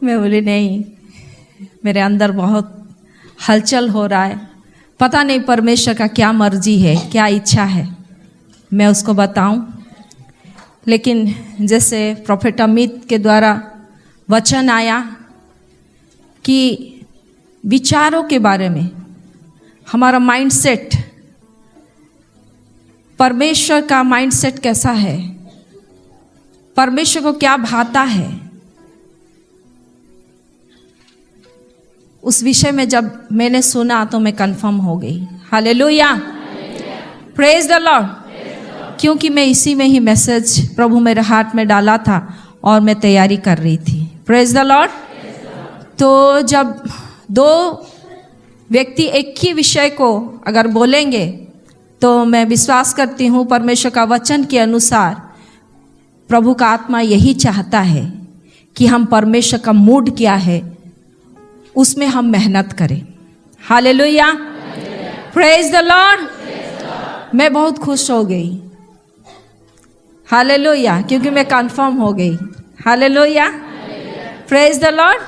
मैं बोली नहीं, मेरे अंदर बहुत हलचल हो रहा है, पता नहीं परमेश्वर का क्या मर्जी है, क्या इच्छा है, मैं उसको बताऊं। लेकिन जैसे प्रोफेट अमित के द्वारा वचन आया कि विचारों के बारे में, हमारा माइंडसेट, परमेश्वर का माइंडसेट कैसा है, परमेश्वर को क्या भाता है, उस विषय में जब मैंने सुना तो मैं कंफर्म हो गई। Hallelujah, praise the Lord. क्योंकि मैं इसी में ही मैसेज प्रभु मेरे हाथ में डाला था और मैं तैयारी कर रही थी। Praise the Lord. तो जब दो व्यक्ति एक ही विषय को अगर बोलेंगे तो मैं विश्वास करती हूँ परमेश्वर का वचन के अनुसार प्रभु का आत्मा यही चाहता है कि हम परमेश्वर का मूड क्या है उसमें हम मेहनत करें। Hallelujah, praise the Lord. मैं बहुत खुश हो गई, हालेलुया, क्योंकि मैं कंफर्म हो गई। Hallelujah, praise the Lord.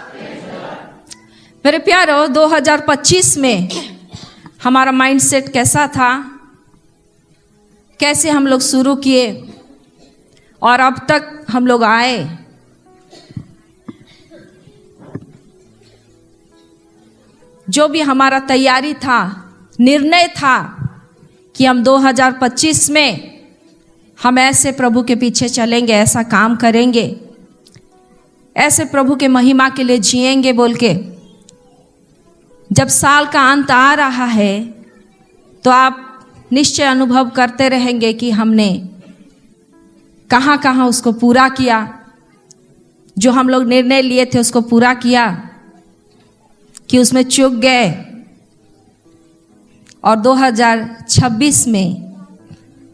मेरे प्यारो, 2025 में हमारा माइंडसेट कैसा था, कैसे हम लोग शुरू किए और अब तक हम लोग आए, जो भी हमारा तैयारी था, निर्णय था कि हम 2025 में हम ऐसे प्रभु के पीछे चलेंगे, ऐसा काम करेंगे, ऐसे प्रभु के महिमा के लिए जिएंगे बोल के। जब साल का अंत आ रहा है तो आप निश्चय अनुभव करते रहेंगे कि हमने कहाँ कहाँ उसको पूरा किया, जो हम लोग निर्णय लिए थे उसको पूरा किया कि उसमें चूक गए। और 2026 में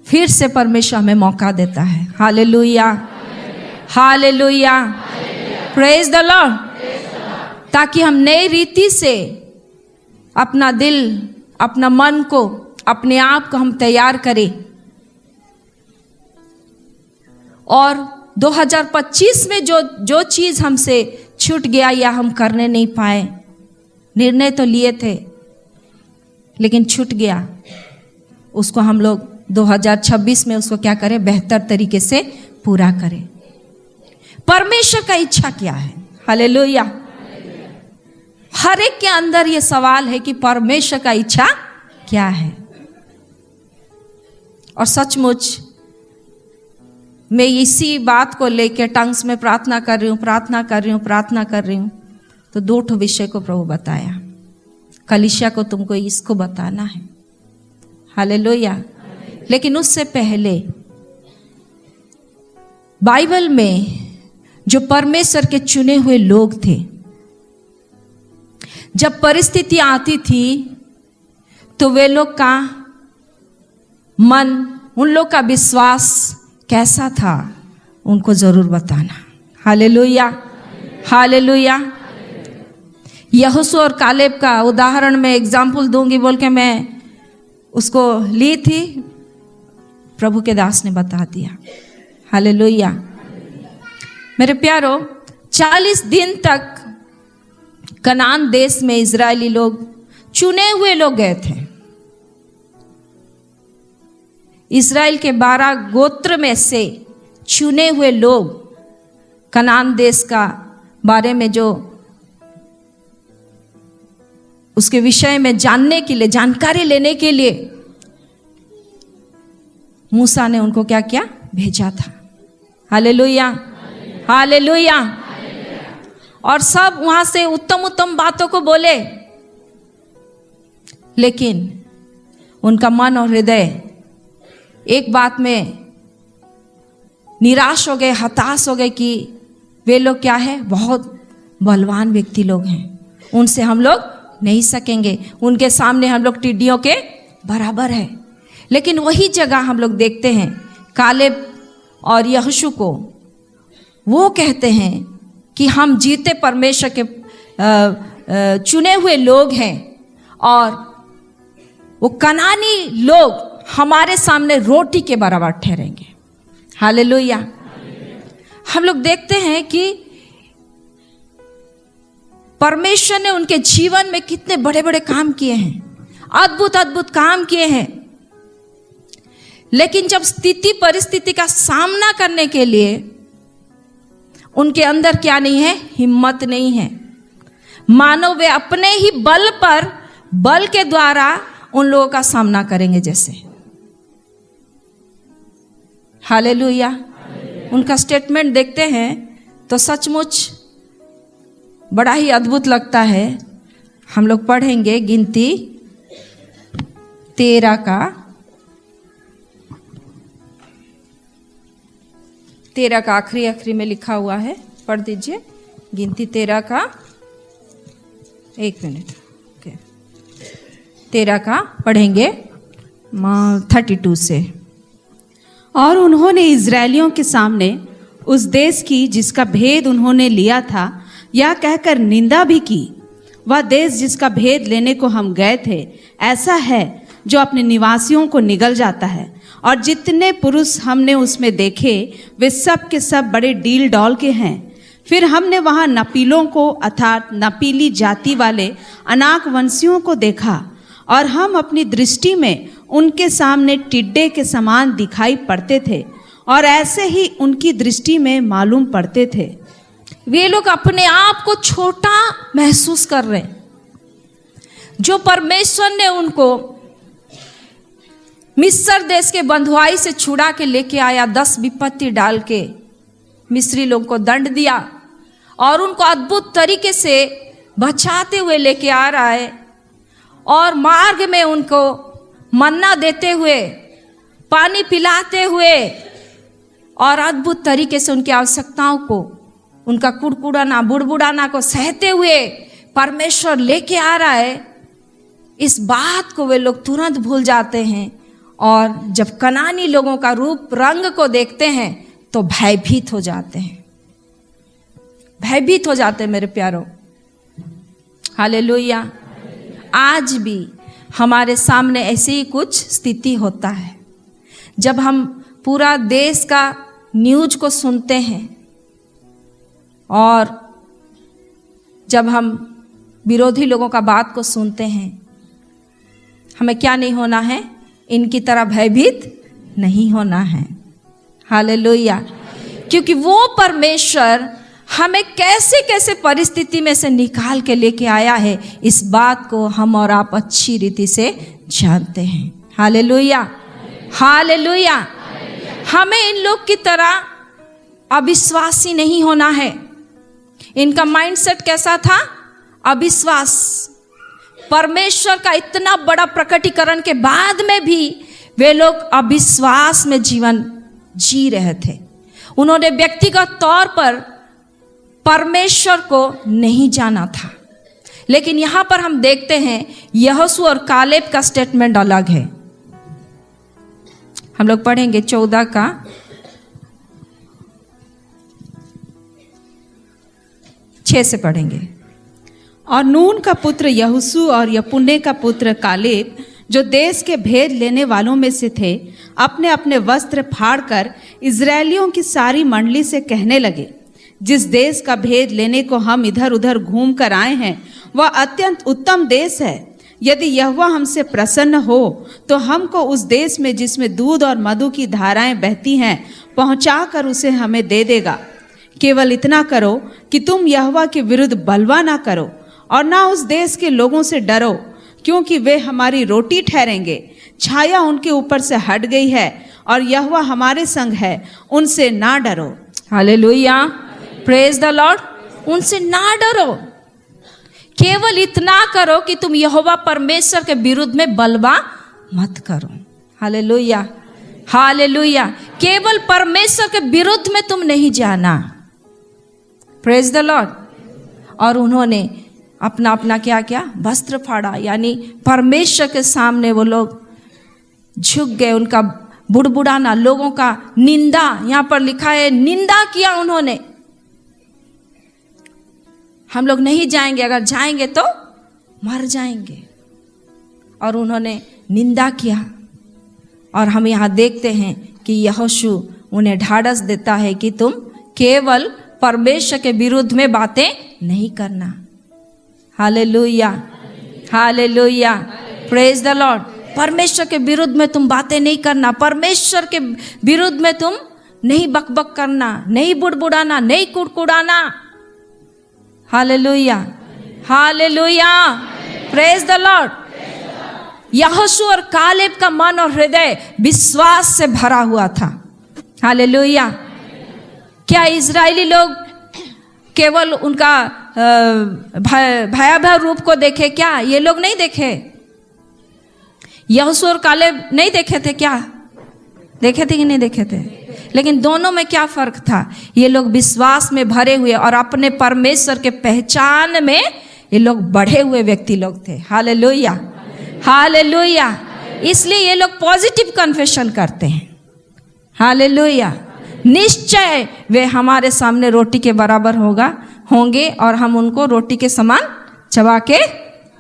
फिर से परमेश्वर हमें मौका देता है। Hallelujah, hallelujah, praise the Lord. ताकि हम नई रीति से अपना दिल, अपना मन को, अपने आप को हम तैयार करें और 2025 में जो चीज़ हमसे छूट गया या हम करने नहीं पाए, निर्णय तो लिए थे लेकिन छूट गया, उसको हम लोग 2026 में उसको क्या करें, बेहतर तरीके से पूरा करें। परमेश्वर का इच्छा क्या है? हालेलुया। हर एक के अंदर ये सवाल है कि परमेश्वर का इच्छा क्या है। और सचमुच मैं इसी बात को लेकर टंग्स में प्रार्थना कर रही हूँ। तो 2 विषय को प्रभु बताया, कलीसिया को तुमको इसको बताना है। हालेलुया। लेकिन उससे पहले बाइबल में जो परमेश्वर के चुने हुए लोग थे, जब परिस्थिति आती थी तो वे लोग का मन, उन लोग का विश्वास कैसा था, उनको जरूर बताना। Hallelujah, hallelujah. यहोशू और कालेब का उदाहरण में एग्जाम्पल दूंगी बोल के मैं उसको ली थी, प्रभु के दास ने बता दिया। हालेलुया। मेरे प्यारो, 40 दिन तक कनान देश में इजरायली लोग, चुने हुए लोग गए थे। इजराइल के 12 गोत्र में से चुने हुए लोग कनान देश का बारे में, जो उसके विषय में जानने के लिए, जानकारी लेने के लिए मूसा ने उनको क्या किया, भेजा था। Hallelujah, hallelujah. और सब वहां से उत्तम उत्तम बातों को बोले, लेकिन उनका मन और हृदय एक बात में निराश हो गए, हताश हो गए कि वे लोग क्या है, बहुत बलवान व्यक्ति लोग हैं, उनसे हम लोग नहीं सकेंगे, उनके सामने हम लोग टिड्डियों के बराबर है। लेकिन वही जगह हम लोग देखते हैं कालेब और यहोशू को, वो कहते हैं कि हम जीते परमेश्वर के चुने हुए लोग हैं और वो कनानी लोग हमारे सामने रोटी के बराबर ठहरेंगे। हालेलुया। हम लोग देखते हैं कि परमेश्वर ने उनके जीवन में कितने बड़े बड़े काम किए हैं, अद्भुत अद्भुत काम किए हैं। लेकिन जब स्थिति परिस्थिति का सामना करने के लिए उनके अंदर क्या नहीं है, हिम्मत नहीं है, मानो वे अपने ही बल पर, बल के द्वारा उन लोगों का सामना करेंगे जैसे। हालेलुया। उनका स्टेटमेंट देखते हैं तो सचमुच बड़ा ही अद्भुत लगता है। हम लोग पढ़ेंगे गिनती 13 का 13 का आखिरी में लिखा हुआ है, पढ़ दीजिए। गिनती 13 का 1 मिनट, 13 का पढ़ेंगे 32 से। और उन्होंने इज़राइलियों के सामने उस देश की जिसका भेद उन्होंने लिया था यह कहकर निंदा भी की, वह देश जिसका भेद लेने को हम गए थे ऐसा है जो अपने निवासियों को निगल जाता है, और जितने पुरुष हमने उसमें देखे वे सब के सब बड़े डील डॉल के हैं। फिर हमने वहाँ नपीलों को अर्थात नपीली जाति वाले अनाक वंशियों को देखा, और हम अपनी दृष्टि में उनके सामने टिड्डे के समान दिखाई पड़ते थे, और ऐसे ही उनकी दृष्टि में मालूम पड़ते थे। वे लोग अपने आप को छोटा महसूस कर रहे हैं। जो परमेश्वर ने उनको मिस्र देश के बंधुआई से छुड़ा के लेके आया, 10 विपत्ति डाल के मिस्री लोग को दंड दिया और उनको अद्भुत तरीके से बचाते हुए लेके आ रहा है, और मार्ग में उनको मन्ना देते हुए, पानी पिलाते हुए और अद्भुत तरीके से उनकी आवश्यकताओं को, उनका कुड़कुड़ाना बुड़बुड़ाना को सहते हुए परमेश्वर लेके आ रहा है। इस बात को वे लोग तुरंत भूल जाते हैं, और जब कनानी लोगों का रूप रंग को देखते हैं तो भयभीत हो जाते हैं, भयभीत हो जाते हैं मेरे प्यारों। हालेलुया। आज भी हमारे सामने ऐसी ही कुछ स्थिति होता है। जब हम पूरा देश का न्यूज को सुनते हैं और जब हम विरोधी लोगों का बात को सुनते हैं, हमें क्या नहीं होना है, इनकी तरह भयभीत नहीं होना है। हालेलुया। क्योंकि वो परमेश्वर हमें कैसे कैसे परिस्थिति में से निकाल के लेके आया है, इस बात को हम और आप अच्छी रीति से जानते हैं। Hallelujah, hallelujah. हमें इन लोग की तरह अविश्वासी नहीं होना है। इनका माइंडसेट कैसा था? अविश्वास। परमेश्वर का इतना बड़ा प्रकटीकरण के बाद में भी वे लोग अविश्वास में जीवन जी रहे थे। उन्होंने व्यक्तिगत तौर पर परमेश्वर को नहीं जाना था। लेकिन यहां पर हम देखते हैं यहोशू और कालेब का स्टेटमेंट अलग है। हम लोग पढ़ेंगे 14 का 6 से पढ़ेंगे। और नून का पुत्र यहोशू और यपुन्ने का पुत्र कालेब, जो देश के भेद लेने वालों में से थे, अपने अपने वस्त्र फाड़कर इज़राइलियों की सारी मंडली से कहने लगे, जिस देश का भेद लेने को हम इधर उधर घूम कर आए हैं वह अत्यंत उत्तम देश है। यदि यहोवा हमसे प्रसन्न हो तो हमको उस देश में जिसमें दूध और मधु की धाराएं बहती हैं पहुंचाकर उसे हमें दे देगा। केवल इतना करो कि तुम यहोवा के विरुद्ध बलवा ना करो और ना उस देश के लोगों से डरो, क्योंकि वे हमारी रोटी ठहरेंगे। छाया उनके ऊपर से हट गई है और यहोवा हमारे संग है, उनसे ना डरो। Hallelujah, praise the Lord. उनसे ना डरो, केवल इतना करो कि तुम यहोवा परमेश्वर के विरुद्ध में बलवा मत करो। Hallelujah, hallelujah. केवल परमेश्वर के विरुद्ध में तुम नहीं जाना। Praise the Lord. और उन्होंने अपना अपना क्या क्या वस्त्र फाड़ा, यानी परमेश्वर के सामने वो लोग झुक गए। उनका बुड़बुड़ाना, लोगों का निंदा, यहां पर लिखा है निंदा किया उन्होंने। हम लोग नहीं जाएंगे, अगर जाएंगे तो मर जाएंगे। और उन्होंने निंदा किया। और हम यहाँ देखते हैं कि यहोशू उन्हें ढाढ़स देता है कि तुम केवल परमेश्वर के विरुद्ध में बातें नहीं करना। Hallelujah, hallelujah, praise the Lord. परमेश्वर के विरुद्ध में तुम बातें नहीं करना, परमेश्वर के विरुद्ध में तुम नहीं बकबक करना, नहीं बुड़बुड़ाना, नहीं कुड़कुड़ाना। Hallelujah, hallelujah, praise the lord. यहोशू और कालेब का मन और हृदय विश्वास से भरा हुआ था। हालेलुया। क्या इजरायली लोग केवल उनका भयावह रूप को देखे क्या? ये लोग नहीं देखे। यहोशू और कालेब नहीं देखे थे क्या? देखे थे कि नहीं देखे थे? लेकिन दोनों में क्या फर्क था? ये लोग विश्वास में भरे हुए और अपने परमेश्वर के पहचान में ये लोग बढ़े हुए व्यक्ति लोग थे। Hallelujah, hallelujah. इसलिए ये लोग पॉजिटिव कन्फेशन करते हैं। हालेलुया। निश्चय वे हमारे सामने रोटी के बराबर होंगे और हम उनको रोटी के समान चबा के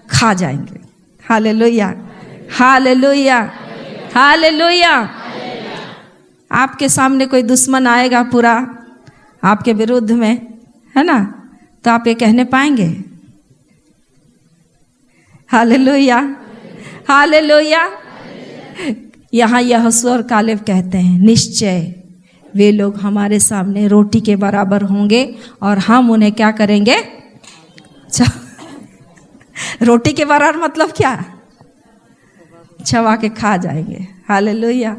खा जाएंगे। Hallelujah, hallelujah, hallelujah. आपके सामने कोई दुश्मन आएगा पूरा आपके विरुद्ध में, है ना, तो आप ये कहने पाएंगे? Hallelujah, hallelujah. यहाँ यहोशू और कालेब कहते हैं निश्चय वे लोग हमारे सामने रोटी के बराबर होंगे और हम उन्हें क्या करेंगे? रोटी के बराबर मतलब क्या? चबा के खा जाएंगे। Hallelujah,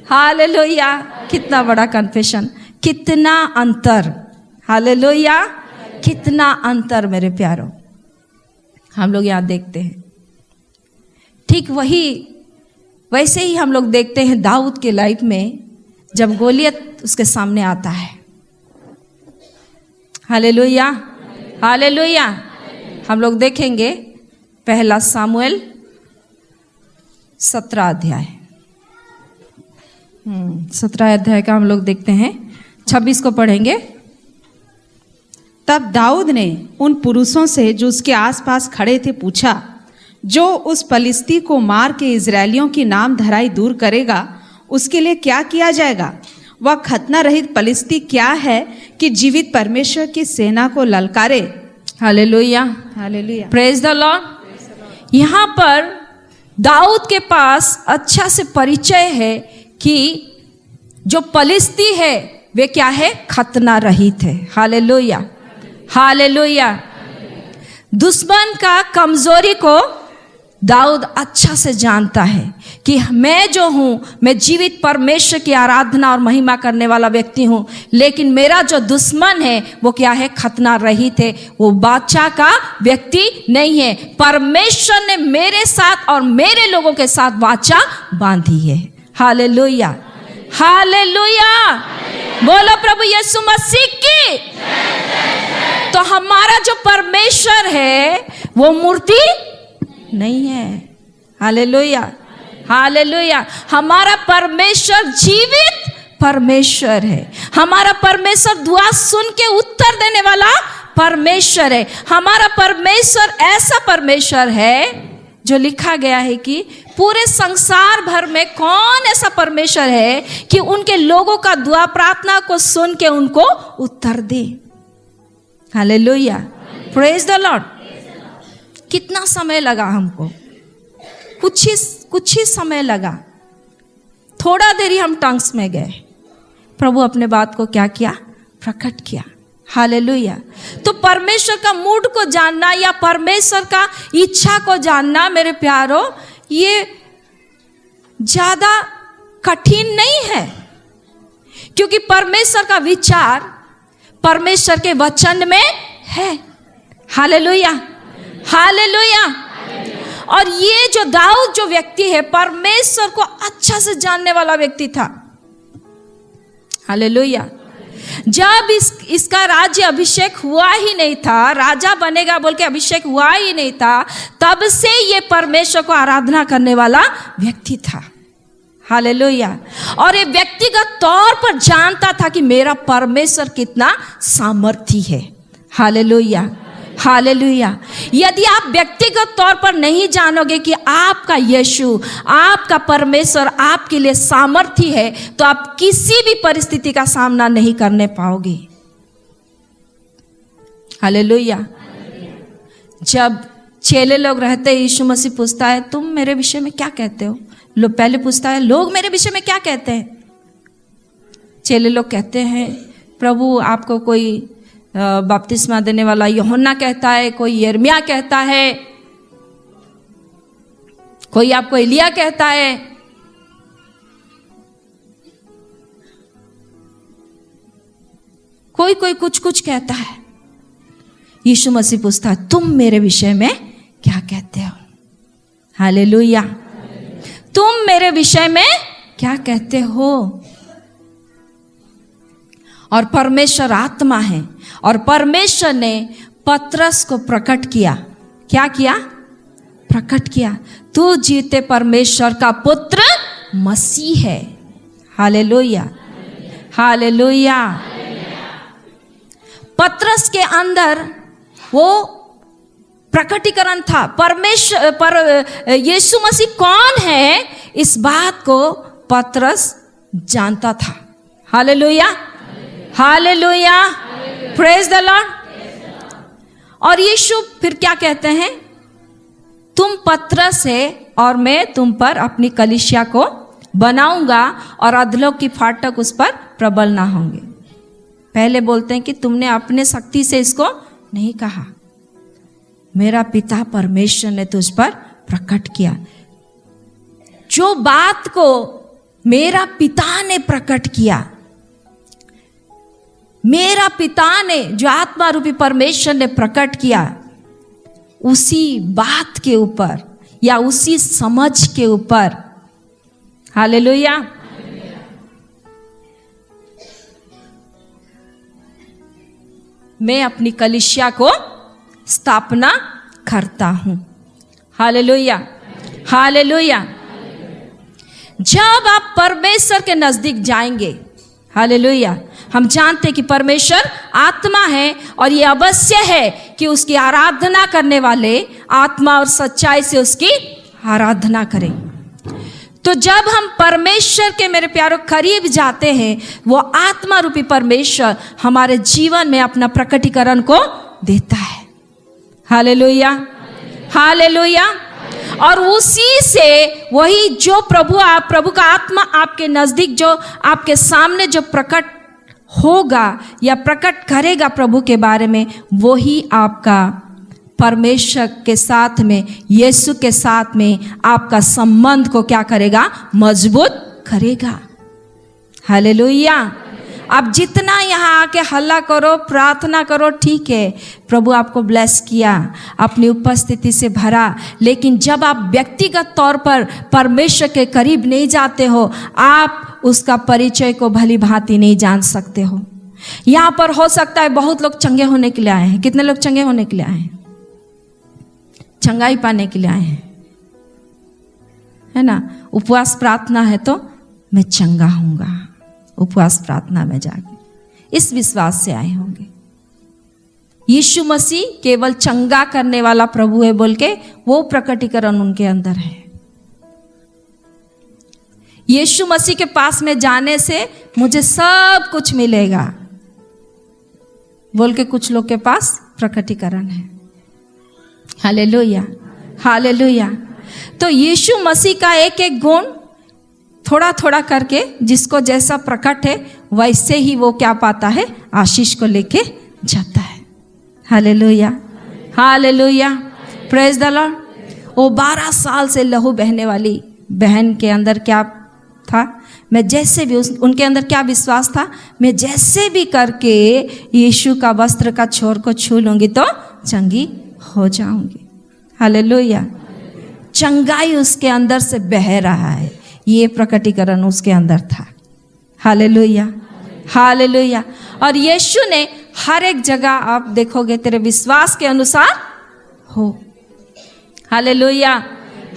hallelujah. कितना बड़ा कन्फेशन, कितना अंतर। हालेलुया, कितना अंतर मेरे प्यारों। हम लोग यहाँ देखते हैं ठीक वैसे ही हम लोग देखते हैं दाऊद के लाइफ में जब गोलियत उसके सामने आता है। Hallelujah, hallelujah. हम लोग देखेंगे पहला सामुएल 17 अध्याय, 17 अध्याय का हम लोग देखते हैं, 26 को पढ़ेंगे। तब दाऊद ने उन पुरुषों से जो उसके आसपास खड़े थे पूछा, जो उस पलिश्ती को मार के इजरायलियों की नाम धराई दूर करेगा उसके लिए क्या किया जाएगा? वह खतना रहित पलिश्ती क्या है कि जीवित परमेश्वर की सेना को ललकारे? Hallelujah, hallelujah, praise the lord. यहाँ पर दाऊद के पास अच्छा से परिचय है कि जो पलिश्ती है वे क्या है? खतना रहित है। Hallelujah, hallelujah. दुश्मन का कमजोरी को दाऊद अच्छा से जानता है कि मैं जो हूँ, मैं जीवित परमेश्वर की आराधना और महिमा करने वाला व्यक्ति हूँ, लेकिन मेरा जो दुश्मन है वो क्या है? खतना रहित है। वो बादशाह का व्यक्ति नहीं है। परमेश्वर ने मेरे साथ और मेरे लोगों के साथ वाचा बांधी है। Hallelujah, hallelujah. बोलो प्रभु यीशु मसीह की। तो हमारा जो परमेश्वर है वो मूर्ति नहीं है। Hallelujah, hallelujah. हमारा परमेश्वर जीवित परमेश्वर है। हमारा परमेश्वर दुआ सुन के उत्तर देने वाला परमेश्वर है। हमारा परमेश्वर ऐसा परमेश्वर है जो लिखा गया है कि पूरे संसार भर में कौन ऐसा परमेश्वर है कि उनके लोगों का दुआ प्रार्थना को सुन के उनको उत्तर दे। Hallelujah, praise the lord. कितना समय लगा हमको? कुछ ही समय लगा। थोड़ा देर ही हम टंग्स में गए, प्रभु अपने बात को क्या किया? प्रकट किया। हालेलुया। तो परमेश्वर का मूड को जानना या परमेश्वर का इच्छा को जानना मेरे प्यारों, ये ज्यादा कठिन नहीं है, क्योंकि परमेश्वर का विचार परमेश्वर के वचन में है। Hallelujah, hallelujah. और ये जो दाऊद जो व्यक्ति है परमेश्वर को अच्छा से जानने वाला व्यक्ति था। हालेलुया। जब इसका राज्य अभिषेक हुआ ही नहीं था, राजा बनेगा बोल के अभिषेक हुआ ही नहीं था, तब से ये परमेश्वर को आराधना करने वाला व्यक्ति था। हालेलुया। और ये व्यक्तिगत तौर पर जानता था कि मेरा परमेश्वर कितना सामर्थी है। Hallelujah, hallelujah. यदि आप व्यक्तिगत तौर पर नहीं जानोगे कि आपका यीशु, आपका परमेश्वर आपके लिए सामर्थी है, तो आप किसी भी परिस्थिति का सामना नहीं करने पाओगे। हालेलुया। जब चेले लोग रहते, यीशु मसीह पूछता है तुम मेरे विषय में क्या कहते हो। लोग पहले पूछता है लोग मेरे विषय में क्या कहते हैं। चेले लोग कहते हैं प्रभु आपको कोई बपतिस्मा देने वाला यूहन्ना कहता है, कोई यिर्मयाह कहता है, कोई आपको एलिया कहता है। कोई कोई कुछ कुछ कहता है। यीशु मसीह पूछता है तुम मेरे विषय में क्या कहते हो। हालेलुया। तुम मेरे विषय में क्या कहते हो। और परमेश्वर आत्मा है और परमेश्वर ने पतरस को प्रकट किया। क्या किया? प्रकट किया। तू जीते परमेश्वर का पुत्र मसीह है। Hallelujah, hallelujah. पतरस के अंदर वो प्रकटीकरण था। परमेश्वर यीशु मसीह कौन है इस बात को पतरस जानता था। Hallelujah, hallelujah, praise the Lord. और यीशु फिर क्या कहते हैं? तुम पतरस है और मैं तुम पर अपनी कलीसिया को बनाऊंगा और अधलोक की फाटक उस पर प्रबल ना होंगे। पहले बोलते हैं कि तुमने अपने शक्ति से इसको नहीं कहा, मेरा पिता परमेश्वर ने तुझ पर प्रकट किया। जो बात को मेरा पिता ने प्रकट किया, मेरा पिता ने जो आत्मा रूपी परमेश्वर ने प्रकट किया, उसी बात के ऊपर या उसी समझ के ऊपर, हालेलुया, मैं अपनी कलीसिया को स्थापना करता हूं। Hallelujah, hallelujah. जब आप परमेश्वर के नजदीक जाएंगे, हालेलुया, हम जानते हैं कि परमेश्वर आत्मा है और ये अवश्य है कि उसकी आराधना करने वाले आत्मा और सच्चाई से उसकी आराधना करें। तो जब हम परमेश्वर के, मेरे प्यारों, करीब जाते हैं, वो आत्मा रूपी परमेश्वर हमारे जीवन में अपना प्रकटीकरण को देता है। Hallelujah, hallelujah. और उसी से वही जो प्रभु का आत्मा आपके नजदीक, जो आपके सामने जो प्रकट होगा या प्रकट करेगा प्रभु के बारे में, वही आपका परमेश्वर के साथ में, यीशु के साथ में आपका संबंध को क्या करेगा? मजबूत करेगा। हालेलुया। आप जितना यहाँ आके हल्ला करो, प्रार्थना करो, ठीक है, प्रभु आपको ब्लेस किया, अपनी उपस्थिति से भरा, लेकिन जब आप व्यक्तिगत तौर पर परमेश्वर के करीब नहीं जाते हो, आप उसका परिचय को भली भांति नहीं जान सकते हो। यहाँ पर हो सकता है बहुत लोग चंगे होने के लिए आए हैं। कितने लोग चंगे होने के लिए आए हैं? चंगाई पाने के लिए आए हैं, है ना? उपवास प्रार्थना है तो मैं चंगा होऊंगा, उपवास प्रार्थना में जाके इस विश्वास से आए होंगे। यीशु मसीह केवल चंगा करने वाला प्रभु है बोल के वो प्रकटीकरण उनके अंदर है। यीशु मसीह के पास में जाने से मुझे सब कुछ मिलेगा बोल के कुछ लोग के पास प्रकटीकरण है। Hallelujah, hallelujah. तो यीशु मसीह का एक एक गुण थोड़ा थोड़ा करके जिसको जैसा प्रकट है वैसे ही वो क्या पाता है? आशीष को लेके जाता है। Hallelujah, hallelujah, praise the Lord. वो 12 साल से लहू बहने वाली बहन के अंदर क्या था? मैं जैसे भी उनके अंदर क्या विश्वास था? मैं जैसे भी करके यीशु का वस्त्र का छोर को छू लूंगी तो चंगी हो जाऊंगी। हालेलुया। चंगाई उसके अंदर से बह रहा है, ये प्रकटीकरण उसके अंदर था। Hallelujah, hallelujah. और यीशु ने हर एक जगह, आप देखोगे, तेरे विश्वास के अनुसार हो। Hallelujah,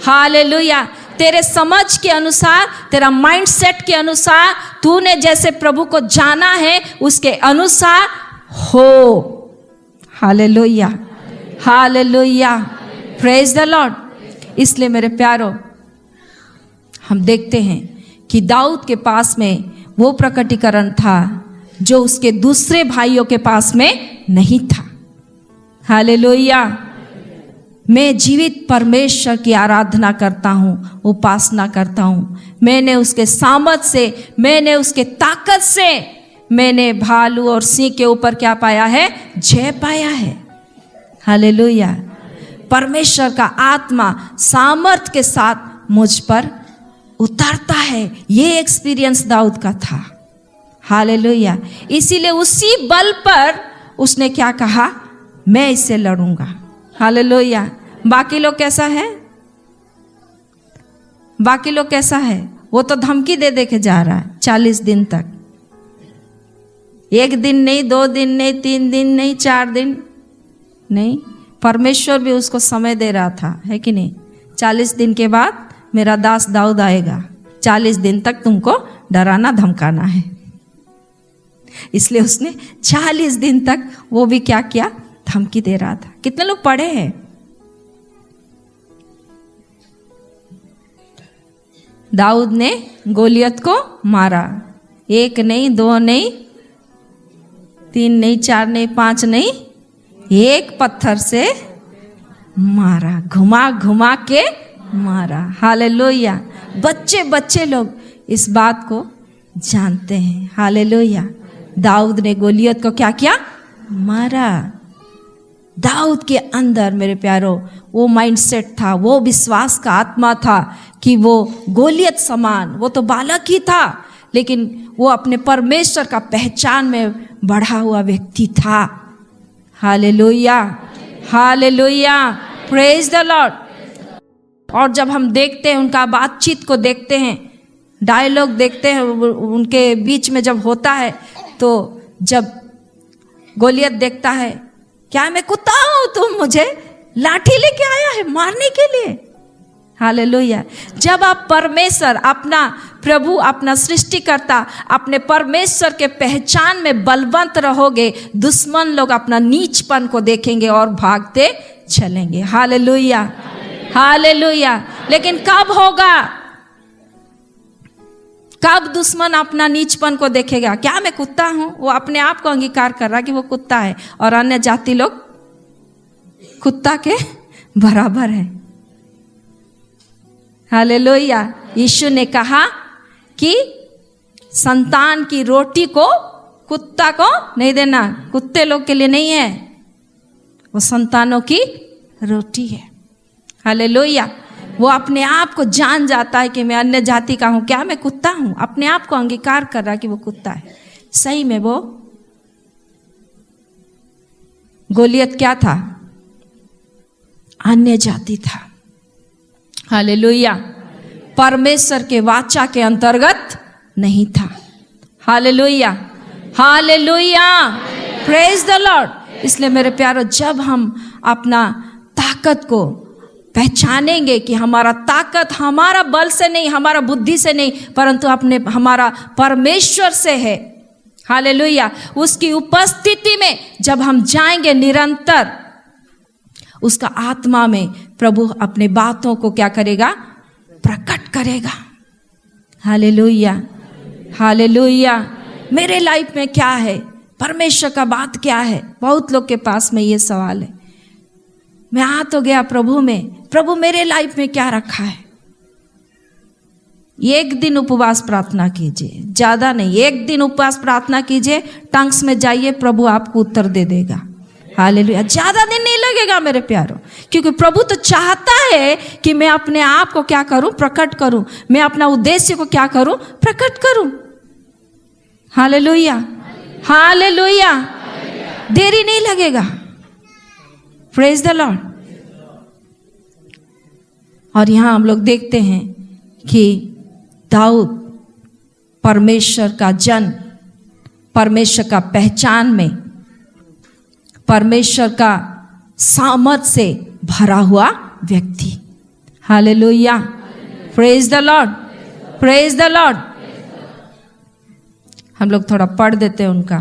hallelujah. तेरे समझ के अनुसार, तेरा माइंड सेट के अनुसार, तूने जैसे प्रभु को जाना है उसके अनुसार हो। Hallelujah, hallelujah, praise the Lord. इसलिए मेरे प्यारो, हम देखते हैं कि दाऊद के पास में वो प्रकटीकरण था जो उसके दूसरे भाइयों के पास में नहीं था। हालेलुया, मैं जीवित परमेश्वर की आराधना करता हूँ, उपासना करता हूँ। मैंने उसके सामर्थ से, मैंने उसके ताकत से, मैंने भालू और सिंह के ऊपर क्या पाया है? जय पाया है। हालेलुया। परमेश्वर का आत्मा सामर्थ के साथ मुझ पर उतरता है। ये एक्सपीरियंस दाऊद का था। हालेलुया। इसीलिए उसी बल पर उसने क्या कहा? मैं इससे लड़ूंगा। हालेलुया। बाकी लोग कैसा है? बाकी लोग कैसा है? वो तो धमकी दे दे के जा रहा है 40 दिन तक। 1 दिन नहीं, 2 दिन नहीं, 3 दिन नहीं, 4 दिन नहीं। परमेश्वर भी उसको समय दे रहा था, है कि नहीं? 40 दिन के बाद मेरा दास दाऊद आएगा, 40 दिन तक तुमको डराना धमकाना है। इसलिए उसने 40 दिन तक वो भी क्या किया? धमकी दे रहा था। कितने लोग पढ़े हैं? दाऊद ने गोलियत को मारा। 1 नहीं, 2 नहीं, 3 नहीं, 4 नहीं, 5 नहीं, 1 पत्थर से मारा, घुमा घुमा के मारा। हालेलुया। बच्चे लोग इस बात को जानते हैं। हालेलुया। दाऊद ने गोलियत को क्या किया? मारा। दाऊद के अंदर मेरे प्यारो वो माइंडसेट था, वो विश्वास का आत्मा था कि वो गोलियत समान, वो तो बालक ही था, लेकिन वो अपने परमेश्वर का पहचान में बढ़ा हुआ व्यक्ति था। Hallelujah. Hallelujah. Praise the Lord. और जब हम देखते हैं उनका बातचीत को देखते हैं, डायलॉग देखते हैं उनके बीच में जब होता है, तो जब गोलियत देखता है, क्या मैं कुत्ता हूं, तुम मुझे लाठी लेके आया है मारने के लिए? हालेलुया। जब आप परमेश्वर, अपना प्रभु, अपना सृष्टिकर्ता, अपने परमेश्वर के पहचान में बलवंत रहोगे, दुश्मन लोग अपना नीचपन को देखेंगे और भागते चलेंगे। हालेलुया। हालेलुया। लेकिन कब होगा? कब दुश्मन अपना नीचपन को देखेगा? क्या मैं कुत्ता हूं? वो अपने आप को अंगीकार कर रहा कि वो कुत्ता है, और अन्य जाति लोग कुत्ता के बराबर है। हालेलुया। यीशु ने कहा कि संतान की रोटी को कुत्ता को नहीं देना। कुत्ते लोग के लिए नहीं है, वो संतानों की रोटी है। हालेलुया। वो अपने आप को जान जाता है कि मैं अन्य जाति का हूं। क्या मैं कुत्ता हूं? अपने आप को अंगीकार कर रहा कि वो कुत्ता है। सही में वो गोलियत क्या था? अन्य जाति था। हालेलुया। परमेश्वर के वाचा के अंतर्गत नहीं था। Hallelujah. Hallelujah. Praise the Lord. इसलिए मेरे प्यारो, जब हम अपना ताकत को पहचानेंगे कि हमारा ताकत हमारा बल से नहीं, हमारा बुद्धि से नहीं, परंतु अपने हमारा परमेश्वर से है। हालेलुया। उसकी उपस्थिति में जब हम जाएंगे निरंतर, उसका आत्मा में प्रभु अपने बातों को क्या करेगा? प्रकट करेगा। हालेलुया। हालेलुया। मेरे लाइफ में क्या है? परमेश्वर का बात क्या है? बहुत लोग के पास में ये सवाल है। मैं आ तो गया प्रभु में, प्रभु मेरे लाइफ में क्या रखा है? 1 दिन उपवास प्रार्थना कीजिए, ज्यादा नहीं, 1 दिन उपवास प्रार्थना कीजिए, टंग्स में जाइए, प्रभु आपको उत्तर दे देगा। हालेलुया। ज्यादा दिन नहीं लगेगा मेरे प्यारों, क्योंकि प्रभु तो चाहता है कि मैं अपने आप को क्या करूं? प्रकट करूं। मैं अपना उद्देश्य को क्या करूं? प्रकट करूं। हालेलुया। हालेलुया। देरी नहीं लगेगा। Praise the Lord. और यहां हम लोग देखते हैं कि दाऊद परमेश्वर का जन, परमेश्वर का पहचान में, परमेश्वर का सामर्थ से भरा हुआ व्यक्ति। Hallelujah. Praise the Lord. Praise the Lord. हम लोग थोड़ा पढ़ देते हैं उनका,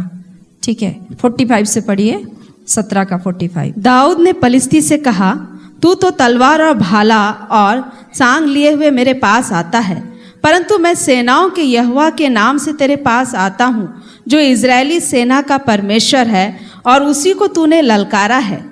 ठीक है? 45 से पढ़िए, 17 का 45। दाऊद ने पलिश्ती से कहा, तू तो तलवार और भाला और सांग लिए हुए मेरे पास आता है, परंतु मैं सेनाओं के यहोवा के नाम से तेरे पास आता हूँ, जो इजरायली सेना का परमेश्वर है, और उसी को तूने ललकारा है।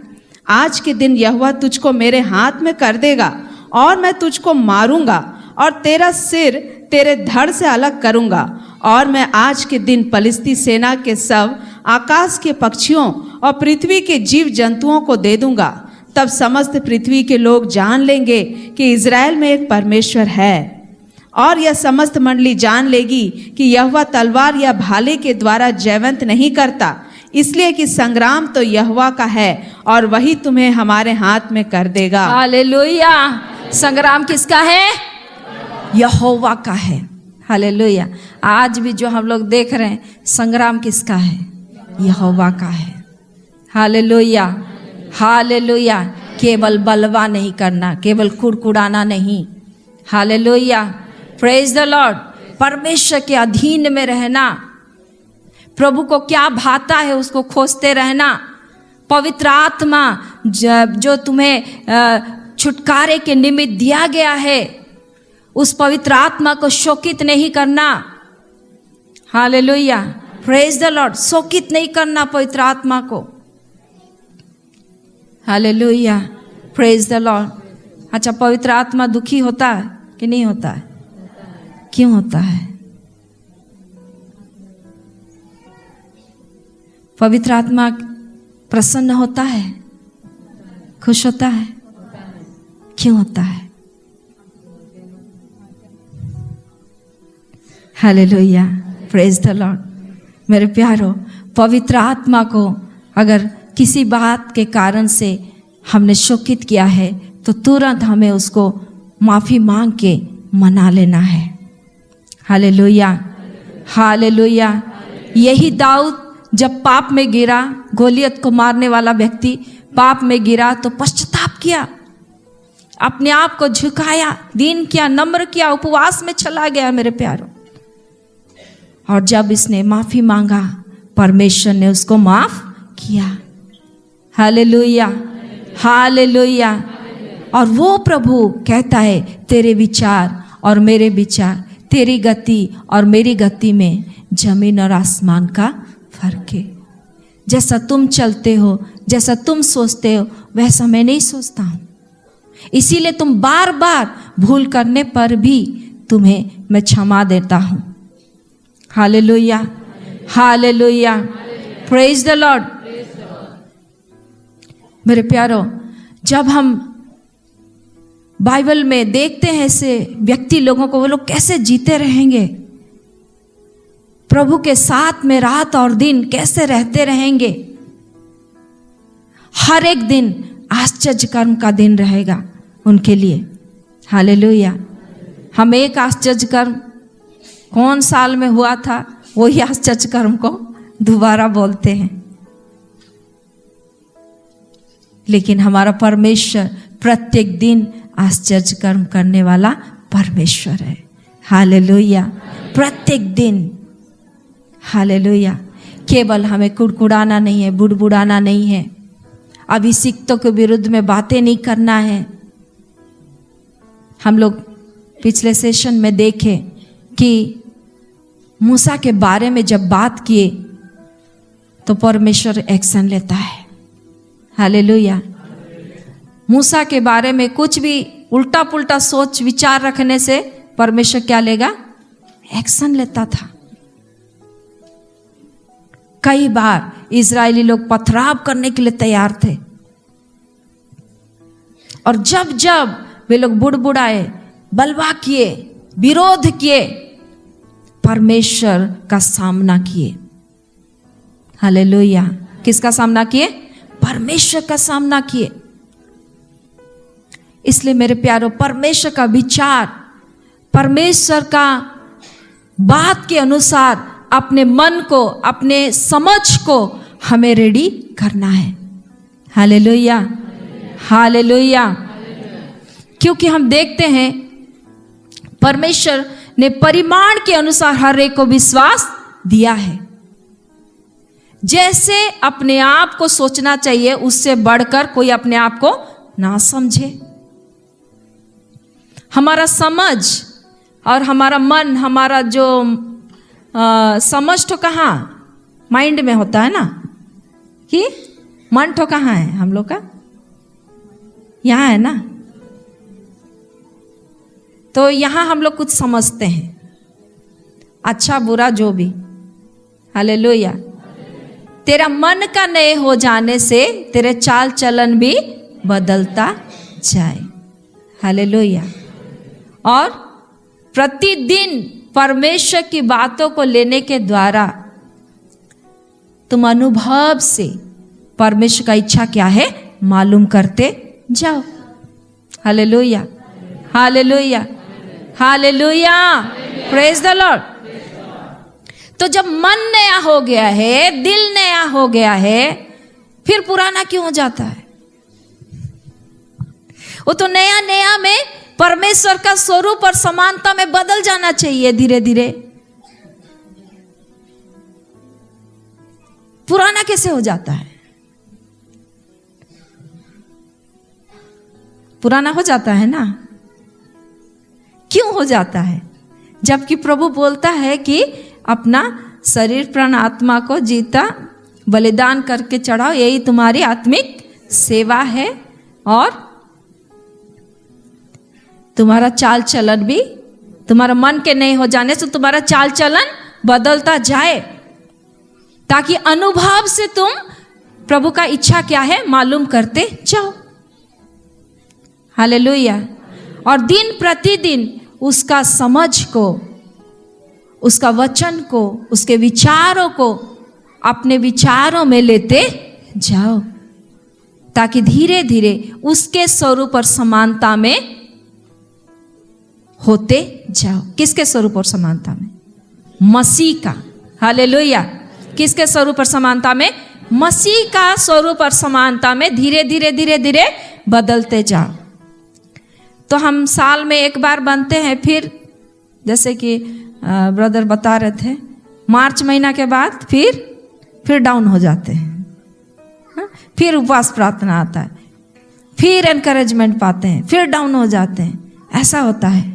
आज के दिन यहोवा तुझको मेरे हाथ में कर देगा और मैं तुझको मारूंगा और तेरा सिर तेरे धड़ से अलग करूंगा। और मैं आज के दिन पलिस्ती सेना के सब, आकाश के पक्षियों और पृथ्वी के जीव जंतुओं को दे दूंगा। तब समस्त पृथ्वी के लोग जान लेंगे कि इज़राइल में एक परमेश्वर है। और यह समस्त मंडली जान लेगी कि यहोवा तलवार या भाले के द्वारा जयवंत नहीं करता, इसलिए कि संग्राम तो यहोवा का है और वही तुम्हें हमारे हाथ में कर देगा। हालेलुया। संग्राम किसका है? यहोवा का है। हालेलुया। आज भी जो हम लोग देख रहे हैं, संग्राम किसका है? यहोवा का है। Hallelujah, hallelujah. केवल बलवा नहीं करना, केवल कुड़कुड़ाना नहीं। Hallelujah, praise the Lord. परमेश्वर के अधीन में रहना, प्रभु को क्या भाता है उसको खोजते रहना। पवित्र आत्मा जो तुम्हें छुटकारे के निमित्त दिया गया है, उस पवित्र आत्मा को शोकित नहीं करना। Hallelujah, praise the lord. शोकित नहीं करना पवित्र आत्मा को। Hallelujah, praise the lord. अच्छा, पवित्र आत्मा दुखी होता है कि नहीं होता है? क्यों होता है? पवित्र आत्मा प्रसन्न होता है, खुश होता है? क्यों होता है? Hallelujah, praise the Lord. मेरे प्यारो, पवित्र आत्मा को अगर किसी बात के कारण से हमने शोकित किया है तो तुरंत हमें उसको माफ़ी मांग के मना लेना है। Hallelujah, hallelujah. यही दाऊद जब पाप में गिरा, गोलियत को मारने वाला व्यक्ति पाप में गिरा तो पश्चाताप किया, अपने आप को झुकाया, दीन किया, नम्र किया, उपवास में चला गया मेरे प्यारों। और जब इसने माफ़ी मांगा, परमेश्वर ने उसको माफ़ किया। Hallelujah, hallelujah. और वो प्रभु कहता है, तेरे विचार और मेरे विचार, तेरी गति और मेरी गति में जमीन और आसमान का फर्क है। जैसा तुम चलते हो, जैसा तुम सोचते हो, वैसा मैं नहीं सोचता हूँ। इसीलिए तुम बार बार भूल करने पर भी तुम्हें मैं क्षमा देता हूँ। Hallelujah, hallelujah, praise the Lord. मेरे प्यारो, जब हम बाइबल में देखते हैं ऐसे व्यक्ति लोगों को, वो लोग कैसे जीते रहेंगे, प्रभु के साथ में रात और दिन कैसे रहते रहेंगे। हर एक दिन आश्चर्य कर्म का दिन रहेगा उनके लिए। हालेलुया। हम एक आश्चर्य कर्म कौन साल में हुआ था, वही आश्चर्य कर्म को दोबारा बोलते हैं। लेकिन हमारा परमेश्वर प्रत्येक दिन आश्चर्य कर्म करने वाला परमेश्वर है। हालेलुया, प्रत्येक दिन। हालेलुया। केवल हमें कुड़कुड़ाना नहीं है, बुड़बुड़ाना नहीं है, अभिषिक्तों के विरुद्ध में बातें नहीं करना है। हम लोग पिछले सेशन में देखे कि मूसा के बारे में जब बात किए तो परमेश्वर एक्शन लेता है। हालेलुया। मूसा के बारे में कुछ भी उल्टा पुल्टा सोच विचार रखने से परमेश्वर क्या लेगा? एक्शन लेता था। कई बार इजरायली लोग पथराव करने के लिए तैयार थे, और जब जब वे लोग बुड़बुड़ाए, बलवा किए, विरोध किए, परमेश्वर का सामना किए। हालेलुया। किसका सामना किए? परमेश्वर का सामना किए। इसलिए मेरे प्यारों, परमेश्वर का विचार, परमेश्वर का बात के अनुसार अपने मन को, अपने समझ को हमें रेडी करना है। Hallelujah, hallelujah. क्योंकि हम देखते हैं परमेश्वर ने परिमाण के अनुसार हर एक को विश्वास दिया है। जैसे अपने आप को सोचना चाहिए, उससे बढ़कर कोई अपने आप को ना समझे। हमारा समझ और हमारा मन, हमारा जो समझ तो कहाँ माइंड में होता है ना, कि मन तो कहाँ है हम लोग का? यहाँ है ना। तो यहाँ हम लोग कुछ समझते हैं, अच्छा बुरा जो भी। हालेलुया। तेरा मन का नए हो जाने से तेरे चाल चलन भी बदलता जाए। हालेलुया। और प्रतिदिन परमेश्वर की बातों को लेने के द्वारा तुम अनुभव से परमेश्वर का इच्छा क्या है मालूम करते जाओ। Hallelujah, hallelujah, hallelujah, praise the Lord. तो जब मन नया हो गया है, दिल नया हो गया है, फिर पुराना क्यों हो जाता है? वो तो नया नया में परमेश्वर का स्वरूप और समानता में बदल जाना चाहिए धीरे धीरे। पुराना कैसे हो जाता है? पुराना हो जाता है ना। क्यों हो जाता है? जबकि प्रभु बोलता है कि अपना शरीर प्राण आत्मा को जीता बलिदान करके चढ़ाओ, यही तुम्हारी आत्मिक सेवा है। और तुम्हारा चाल चलन भी, तुम्हारा मन के नहीं हो जाने से तुम्हारा चाल चलन बदलता जाए, ताकि अनुभव से तुम प्रभु का इच्छा क्या है मालूम करते जाओ। हालेलुया। और दिन प्रतिदिन उसका समझ को, उसका वचन को, उसके विचारों को अपने विचारों में लेते जाओ, ताकि धीरे धीरे उसके स्वरूप और समानता में होते जाओ। किसके स्वरूप और समानता में? मसीह का। हालेलुया। किसके स्वरूप और समानता में? मसीह का स्वरूप और समानता में धीरे धीरे धीरे धीरे बदलते जाओ। तो हम साल में एक बार बनते हैं, फिर जैसे कि ब्रदर बता रहे थे, मार्च महीना के बाद फिर डाउन हो जाते हैं। फिर उपवास प्रार्थना आता है, फिर एनकरेजमेंट पाते हैं, फिर डाउन हो जाते हैं। ऐसा होता है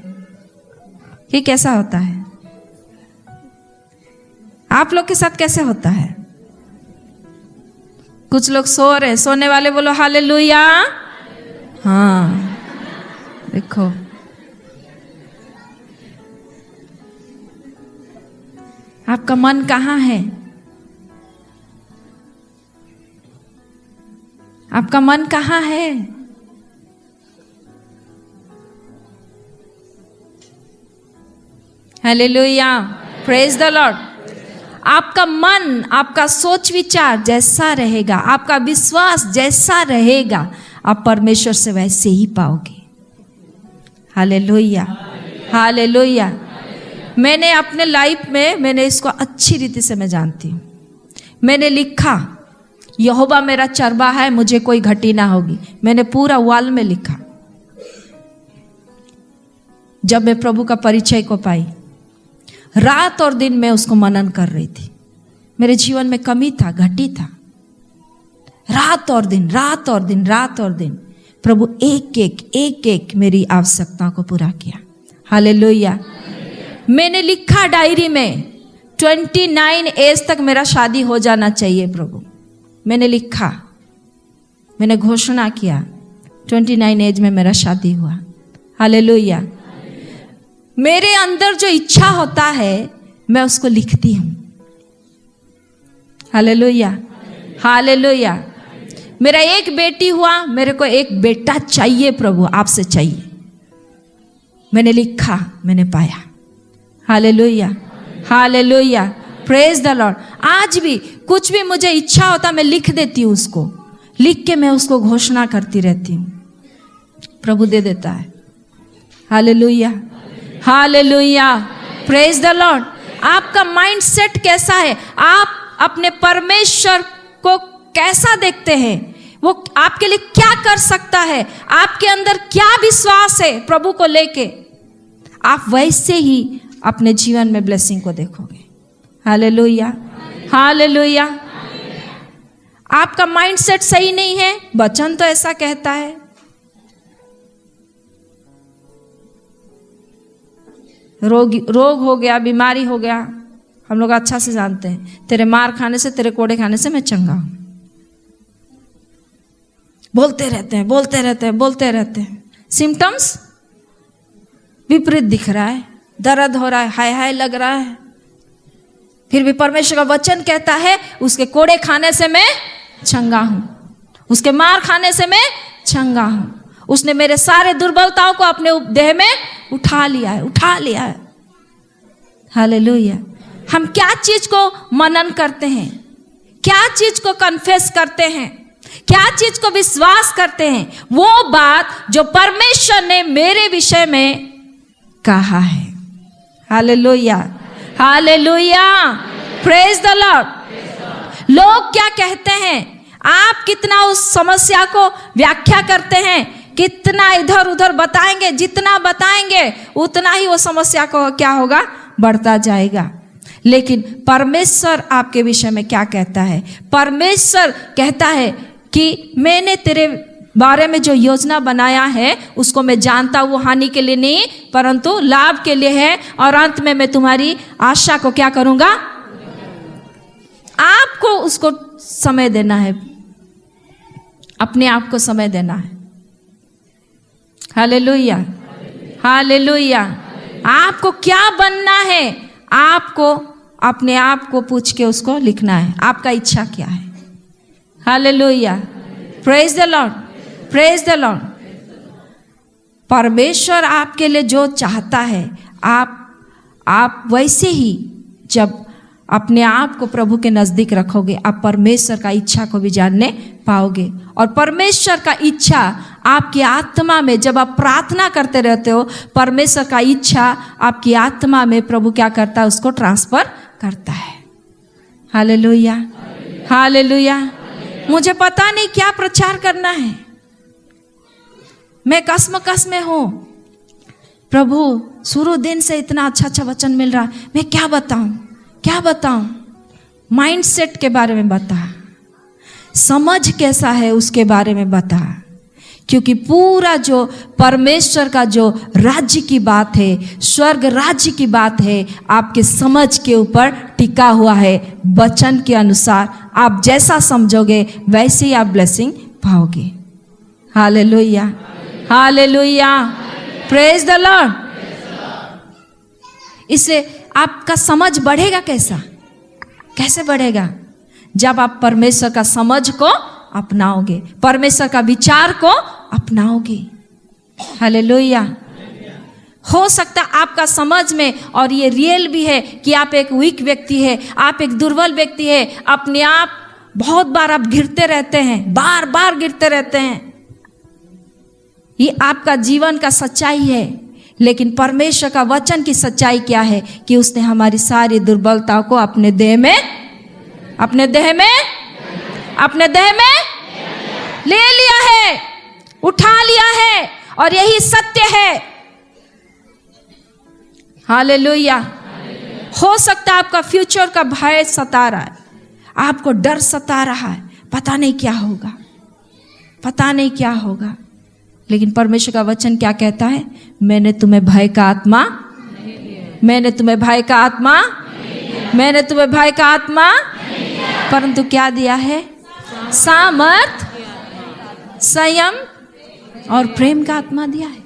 कि कैसा होता है? आप लोग के साथ कैसे होता है? कुछ लोग सो रहे, सोने वाले बोलो हालेलुया। हाँ देखो, आपका मन कहाँ है? आपका मन कहाँ है? Hallelujah, praise the Lord. आपका मन, आपका सोच विचार जैसा रहेगा, आपका विश्वास जैसा रहेगा, आप परमेश्वर से वैसे ही पाओगे। Hallelujah, hallelujah. मैंने अपने लाइफ में, मैंने इसको अच्छी रीति से मैं जानती हूँ। मैंने लिखा, यहोवा मेरा चरवाहा है, मुझे कोई घटी ना होगी। मैंने पूरा वॉल में लिखा। जब मैं प्रभु का परिचय को पाई, रात और दिन मैं उसको मनन कर रही थी। मेरे जीवन में कमी था, घटी था। रात और दिन, रात और दिन, रात और दिन प्रभु एक एक मेरी आवश्यकता को पूरा किया। हालेलुया। मैंने लिखा डायरी में 29 एज तक मेरा शादी हो जाना चाहिए प्रभु। मैंने लिखा, मैंने घोषणा किया, 29 एज में मेरा शादी हुआ। हालेलुया। मेरे अंदर जो इच्छा होता है मैं उसको लिखती हूँ। Hallelujah, hallelujah. मेरा एक बेटी हुआ, मेरे को एक बेटा चाहिए प्रभु, आपसे चाहिए। मैंने लिखा, मैंने पाया। Hallelujah, hallelujah, praise the Lord. आज भी कुछ भी मुझे इच्छा होता मैं लिख देती हूँ, उसको लिख के मैं उसको घोषणा करती रहती हूँ। प्रभु दे देता है। Hallelujah, hallelujah, praise the Lord. आपका माइंड सेट कैसा है? आप अपने परमेश्वर को कैसा देखते हैं? वो आपके लिए क्या कर सकता है? आपके अंदर क्या विश्वास है प्रभु को लेके? आप वैसे ही अपने जीवन में ब्लेसिंग को देखोगे। Hallelujah, hallelujah. आपका माइंड सेट सही नहीं है, वचन तो ऐसा कहता है। रोग हो गया, बीमारी हो गया, हम लोग अच्छा से जानते हैं, तेरे मार खाने से, तेरे कोड़े खाने से मैं चंगा हूं। बोलते रहते हैं। सिम्टम्स विपरीत दिख रहा है, दर्द हो रहा है, हाय हाय लग रहा है। फिर भी परमेश्वर का वचन कहता है उसके कोड़े खाने से मैं चंगा हूं, उसके मार खाने से मैं चंगा हूं। उसने मेरे सारे दुर्बलताओं को अपने देह में उठा लिया है। हालेलुया। हम क्या चीज को मनन करते हैं, क्या चीज को कन्फेस करते हैं, क्या चीज को विश्वास करते हैं, वो बात जो परमेश्वर ने मेरे विषय में कहा है। Hallelujah, hallelujah, praise the Lord. लोग क्या कहते हैं, आप कितना उस समस्या को व्याख्या करते हैं, कितना इधर उधर बताएंगे, जितना बताएंगे उतना ही वो समस्या को क्या होगा, बढ़ता जाएगा। लेकिन परमेश्वर आपके विषय में क्या कहता है? परमेश्वर कहता है कि मैंने तेरे बारे में जो योजना बनाया है उसको मैं जानता हूँ, हानि के लिए नहीं परंतु लाभ के लिए है, और अंत में मैं तुम्हारी आशा को क्या करूंगा, आपको उसको समय देना है, अपने आप को समय देना है। Hallelujah, hallelujah. आपको क्या बनना है, आपको अपने आप को पूछ के उसको लिखना है, आपका इच्छा क्या है। Hallelujah, praise the Lord, praise the Lord. परमेश्वर आपके लिए जो चाहता है, आप वैसे ही जब अपने आप को प्रभु के नजदीक रखोगे, आप परमेश्वर का इच्छा को भी जानने पाओगे। और परमेश्वर का इच्छा आपकी आत्मा में, जब आप प्रार्थना करते रहते हो, परमेश्वर का इच्छा आपकी आत्मा में प्रभु क्या करता है, उसको ट्रांसफर करता है। Hallelujah, hallelujah. मुझे पता नहीं क्या प्रचार करना है, मैं कसमकस में हूं, प्रभु शुरू दिन से इतना अच्छा वचन मिल रहा है, मैं क्या बताऊं। माइंडसेट के बारे में बता, समझ कैसा है उसके बारे में बता, क्योंकि पूरा जो परमेश्वर का जो राज्य की बात है, स्वर्ग राज्य की बात है, आपके समझ के ऊपर टिका हुआ है। वचन के अनुसार आप जैसा समझोगे वैसे ही आप ब्लेसिंग पाओगे। Hallelujah, hallelujah, praise the Lord. इसलिए आपका समझ बढ़ेगा कैसे बढ़ेगा? जब आप परमेश्वर का समझ को अपनाओगे, परमेश्वर का विचार को अपनाओगे। हालेलुया। हो सकता आपका समझ में, और ये रियल भी है, कि आप एक वीक व्यक्ति है, आप एक दुर्बल व्यक्ति है, अपने आप बहुत बार आप गिरते रहते हैं, बार बार गिरते रहते हैं। ये आपका जीवन का सच्चाई है। लेकिन परमेश्वर का वचन की सच्चाई क्या है, कि उसने हमारी सारी दुर्बलताओं को अपने देह में ले लिया है, उठा लिया है, और यही सत्य है। हालेलुया। हो सकता है आपका फ्यूचर का भय सता रहा है, आपको डर सता रहा है, पता नहीं क्या होगा। लेकिन परमेश्वर का वचन क्या कहता है? मैंने तुम्हें भय का आत्मा परंतु क्या दिया है? सामर्थ, संयम और प्रेम का आत्मा दिया है।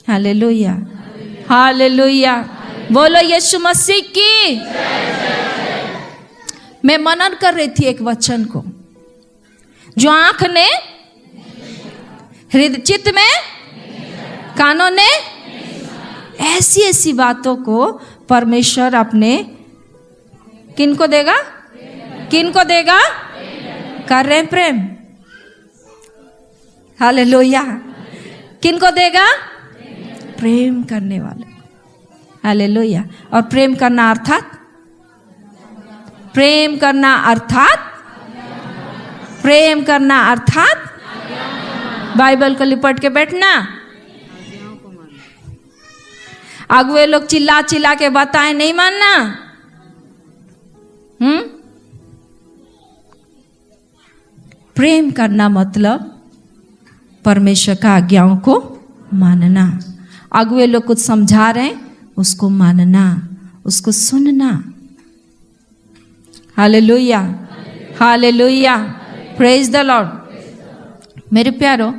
Hallelujah, hallelujah. बोलो यीशु मसीह की। मैं मनन कर रही थी एक वचन को, जो आंख ने, हृदय चित्त में, कानों ने, ऐसी बातों को परमेश्वर अपने किनको देगा? कर रहे हैं प्रेम। हालेलुया। किनको देगा? प्रेम करने वाले। हालेलुया। और प्रेम करना अर्थात बाइबल को लिपट के बैठना। अगुए लोग चिल्ला के बताएं, नहीं मानना। प्रेम करना मतलब परमेश्वर का आज्ञाओं को मानना। अगुए लोग कुछ समझा रहे हैं, उसको मानना, उसको सुनना। Hallelujah, hallelujah, praise the Lord. मेरे प्यारो,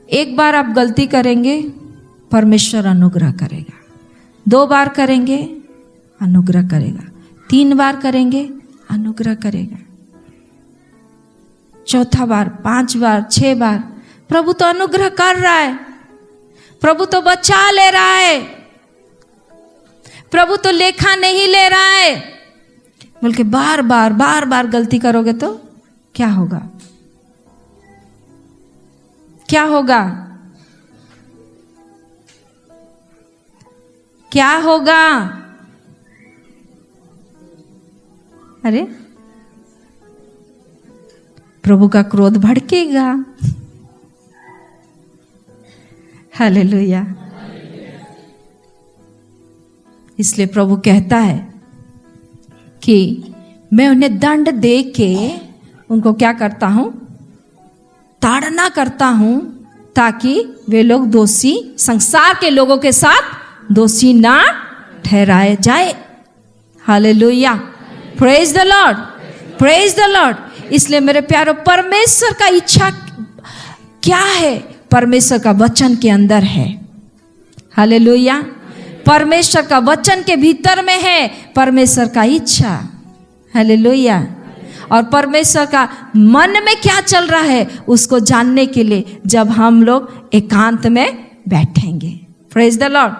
एक बार आप गलती करेंगे, परमेश्वर अनुग्रह करेगा। 2 बार करेंगे, अनुग्रह करेगा। 3 बार करेंगे, अनुग्रह करेगा। 4था बार, 5 बार, 6 बार, प्रभु तो अनुग्रह कर रहा है, प्रभु तो बचा ले रहा है, प्रभु तो लेखा नहीं ले रहा है बोल के बार बार गलती करोगे तो क्या होगा? क्या होगा? क्या होगा? अरे प्रभु का क्रोध भड़केगा। हालेलुया। इसलिए प्रभु कहता है कि मैं उन्हें दंड दे के उनको क्या करता हूं? ताड़ना करता हूं, ताकि वे लोग दोषी, संसार के लोगों के साथ दोषी ना ठहराए जाए। Hallelujah. Praise the Lord, praise the Lord. इसलिए मेरे प्यारो, परमेश्वर का इच्छा क्या है? परमेश्वर का वचन के अंदर है। हालेलुया। परमेश्वर का वचन के भीतर में है परमेश्वर का इच्छा। हालेलुया। और परमेश्वर का मन में क्या चल रहा है उसको जानने के लिए जब हम लोग एकांत में बैठेंगे। Praise the Lord.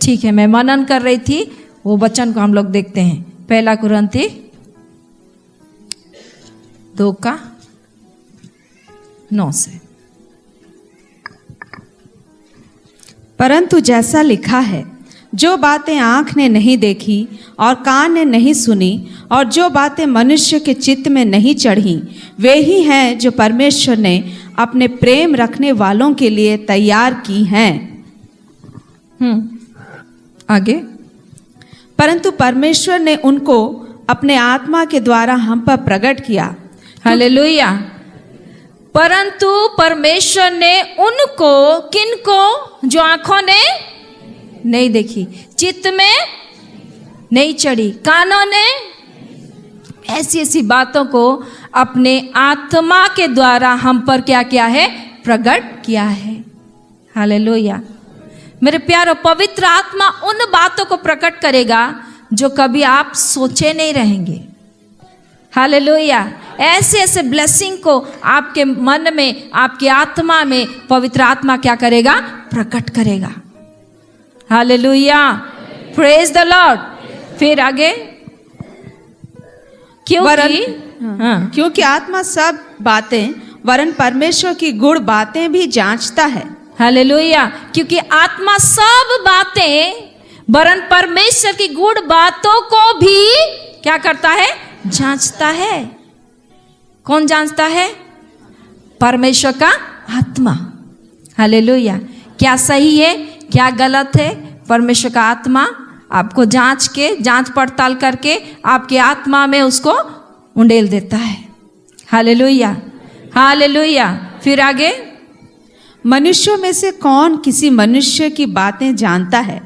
ठीक है, मैं मनन कर रही थी, वो वचन को हम लोग देखते हैं। 1 कुरिन्थी 2:9 से। परंतु जैसा लिखा है, जो बातें आँख ने नहीं देखी और कान ने नहीं सुनी और जो बातें मनुष्य के चित्त में नहीं चढ़ी, वे ही हैं जो परमेश्वर ने अपने प्रेम रखने वालों के लिए तैयार की हैं। आगे। परंतु परमेश्वर ने उनको अपने आत्मा के द्वारा हम पर प्रकट किया। हालेलुया। परंतु परमेश्वर ने उनको, किनको? जो आंखों ने नहीं देखी, चित्त में नहीं चढ़ी, कानों ने, ऐसी ऐसी बातों को अपने आत्मा के द्वारा हम पर क्या किया है? प्रकट किया है। हालेलुया। मेरे प्यारो, पवित्र आत्मा उन बातों को प्रकट करेगा जो कभी आप सोचे नहीं रहेंगे। हालेलुया। ऐसे ऐसे ब्लेसिंग को आपके मन में, आपकी आत्मा में पवित्र आत्मा क्या करेगा? प्रकट करेगा। हालेलुया। Praise the Lord. फिर आगे, क्योंकि आत्मा सब बातें वरन परमेश्वर की गुण बातें भी जांचता है। हालेलुया। क्योंकि आत्मा सब बातें वरन परमेश्वर की गुण बातों को भी क्या करता है? जांचता है। कौन जांचता है? परमेश्वर का आत्मा। हालेलुया। क्या सही है, क्या गलत है, परमेश्वर का आत्मा आपको जांच के, जांच पड़ताल करके आपकी आत्मा में उसको उंडेल देता है। हालेलुया। हालेलुया। फिर आगे, मनुष्यों में से कौन किसी मनुष्य की बातें जानता है?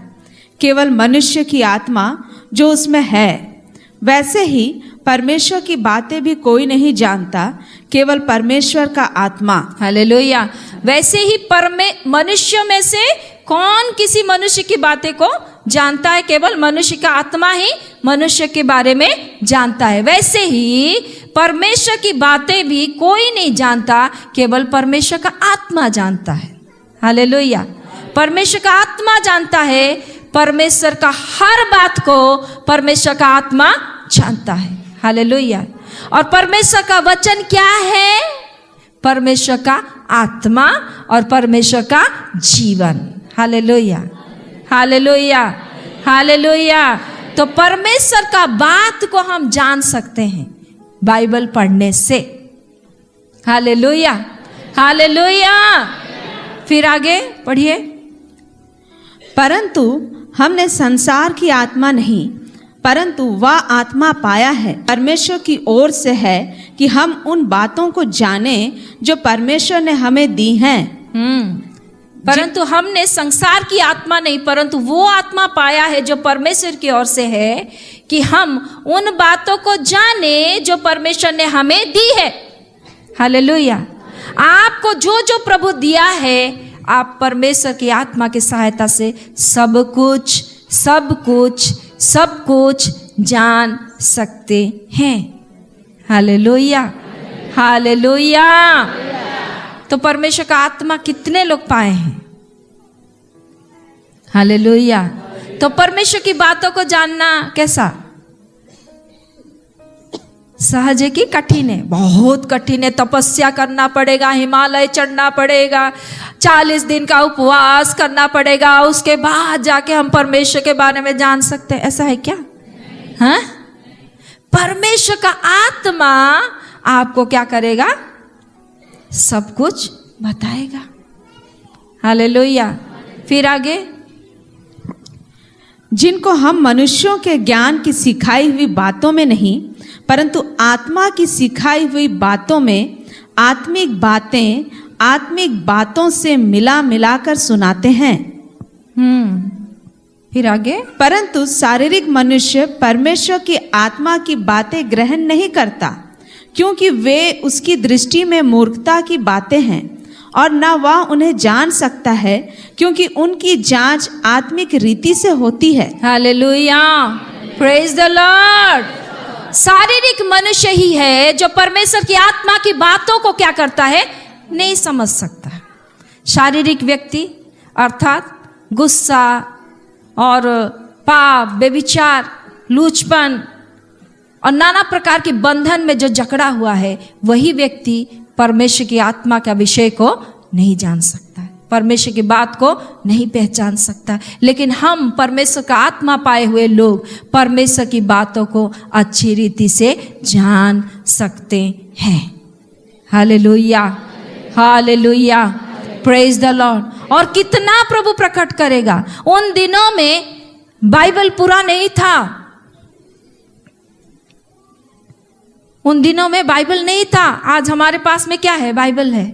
केवल मनुष्य की आत्मा जो उसमें है। वैसे ही परमेश्वर की बातें भी कोई नहीं जानता, केवल परमेश्वर का आत्मा। हालेलुया। वैसे ही मनुष्य में से कौन किसी मनुष्य की बातें को जानता है? केवल मनुष्य का आत्मा ही मनुष्य के बारे में जानता है। वैसे ही परमेश्वर की बातें भी कोई नहीं जानता, केवल परमेश्वर का आत्मा जानता है। हालेलुया। परमेश्वर का आत्मा जानता है। परमेश्वर का हर बात को परमेश्वर का आत्मा जानता है। हालेलुया। और परमेश्वर का वचन क्या है? परमेश्वर का आत्मा और परमेश्वर का जीवन। हालेलुया। हालेलुया। हालेलुया। तो परमेश्वर का बात को हम जान सकते हैं बाइबल पढ़ने से। हालेलुया। हालेलुया। फिर आगे पढ़िए। परंतु हमने संसार की आत्मा नहीं, परंतु वह आत्मा पाया है परमेश्वर की ओर से है, कि हम उन बातों को जाने जो परमेश्वर ने हमें दी हैं। परंतु हमने संसार की आत्मा नहीं, परंतु वो आत्मा पाया है जो परमेश्वर की ओर से है, कि हम उन बातों को जाने जो परमेश्वर ने हमें दी है। हालेलुया। आपको जो जो प्रभु दिया है, आप परमेश्वर की आत्मा की सहायता से सब कुछ जान सकते हैं। Hallelujah, hallelujah. तो परमेश्वर का आत्मा कितने लोग पाए हैं? हालेलुया। तो परमेश्वर की बातों को जानना कैसा? सहज है कि कठिन है? बहुत कठिन है। तपस्या करना पड़ेगा, हिमालय चढ़ना पड़ेगा, 40 दिन का उपवास करना पड़ेगा, उसके बाद जाके हम परमेश्वर के बारे में जान सकते हैं। ऐसा है क्या? हाँ? परमेश्वर का आत्मा आपको क्या करेगा? सब कुछ बताएगा। हालेलुया। फिर आगे, जिनको हम मनुष्यों के ज्ञान की सिखाई हुई बातों में नहीं, परंतु आत्मा की सिखाई हुई बातों में आत्मिक बातों से मिला मिलाकर सुनाते हैं। फिर आगे, परंतु शारीरिक मनुष्य परमेश्वर की आत्मा की बातें ग्रहण नहीं करता, क्योंकि वे उसकी दृष्टि में मूर्खता की बातें हैं, और न वह उन्हें जान सकता है, क्योंकि उनकी जांच आत्मिक रीति से होती है। Hallelujah, praise the Lord. शारीरिक मनुष्य ही है जो परमेश्वर की आत्मा की बातों को क्या करता है? नहीं समझ सकता। शारीरिक व्यक्ति अर्थात गुस्सा और पाप, व्यभिचार, लूचपन और नाना प्रकार के बंधन में जो जकड़ा हुआ है, वही व्यक्ति परमेश्वर की आत्मा का विषय को नहीं जान सकता, परमेश्वर की बात को नहीं पहचान सकता। लेकिन हम परमेश्वर का आत्मा पाए हुए लोग परमेश्वर की बातों को अच्छी रीति से जान सकते हैं। Hallelujah, hallelujah, praise the Lord. और कितना प्रभु प्रकट करेगा। उन दिनों में बाइबल पूरा नहीं था, उन दिनों में बाइबल नहीं था। आज हमारे पास में क्या है? बाइबल है।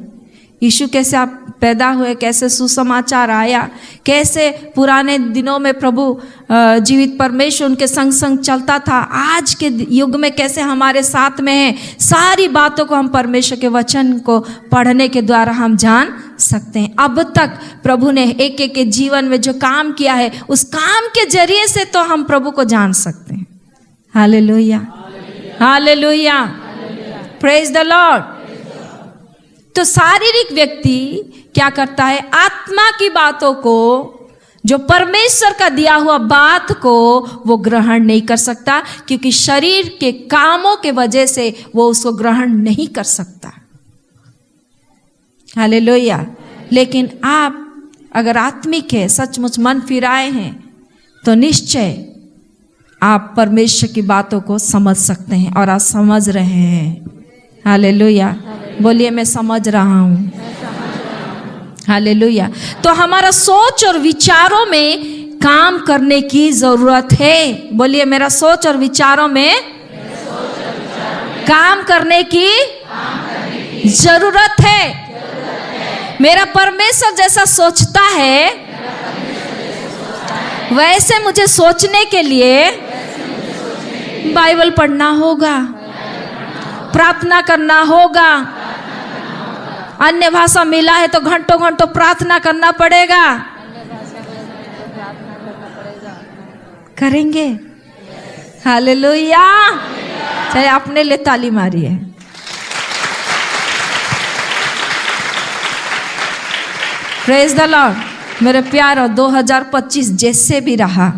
यीशु कैसे आप पैदा हुए, कैसे सुसमाचार आया, कैसे पुराने दिनों में प्रभु जीवित परमेश्वर उनके संग संग चलता था, आज के युग में कैसे हमारे साथ में है, सारी बातों को हम परमेश्वर के वचन को पढ़ने के द्वारा हम जान सकते हैं। अब तक प्रभु ने एक एक के जीवन में जो काम किया है, उस काम के जरिए से तो हम प्रभु को जान सकते हैं। Hallelujah, hallelujah, praise the Lord. तो शारीरिक व्यक्ति क्या करता है? आत्मा की बातों को, जो परमेश्वर का दिया हुआ बात को वो ग्रहण नहीं कर सकता, क्योंकि शरीर के कामों के वजह से वो उसको ग्रहण नहीं कर सकता। हालेलुया। लेकिन आप अगर आत्मिक है, सचमुच मन फिराए हैं, तो निश्चय आप परमेश्वर की बातों को समझ सकते हैं, और आप समझ रहे हैं। हालेलुया, बोलिए मैं समझ रहा हूँ। हालेलुया। तो हमारा सोच और विचारों में काम करने की जरूरत है। बोलिए मेरा सोच और विचारों में काम करने की जरूरत है। मेरा परमेश्वर जैसा सोचता है, वैसे मुझे सोचने के लिए बाइबल पढ़ना होगा, प्रार्थना करना होगा। अन्य भाषा मिला है तो घंटों घंटों प्रार्थना करना पड़ेगा। करेंगे? हालेलुया। चाहे अपने लिए ताली मारिए। Praise the Lord. मेरे प्यार, और 2025 जैसे भी रहा,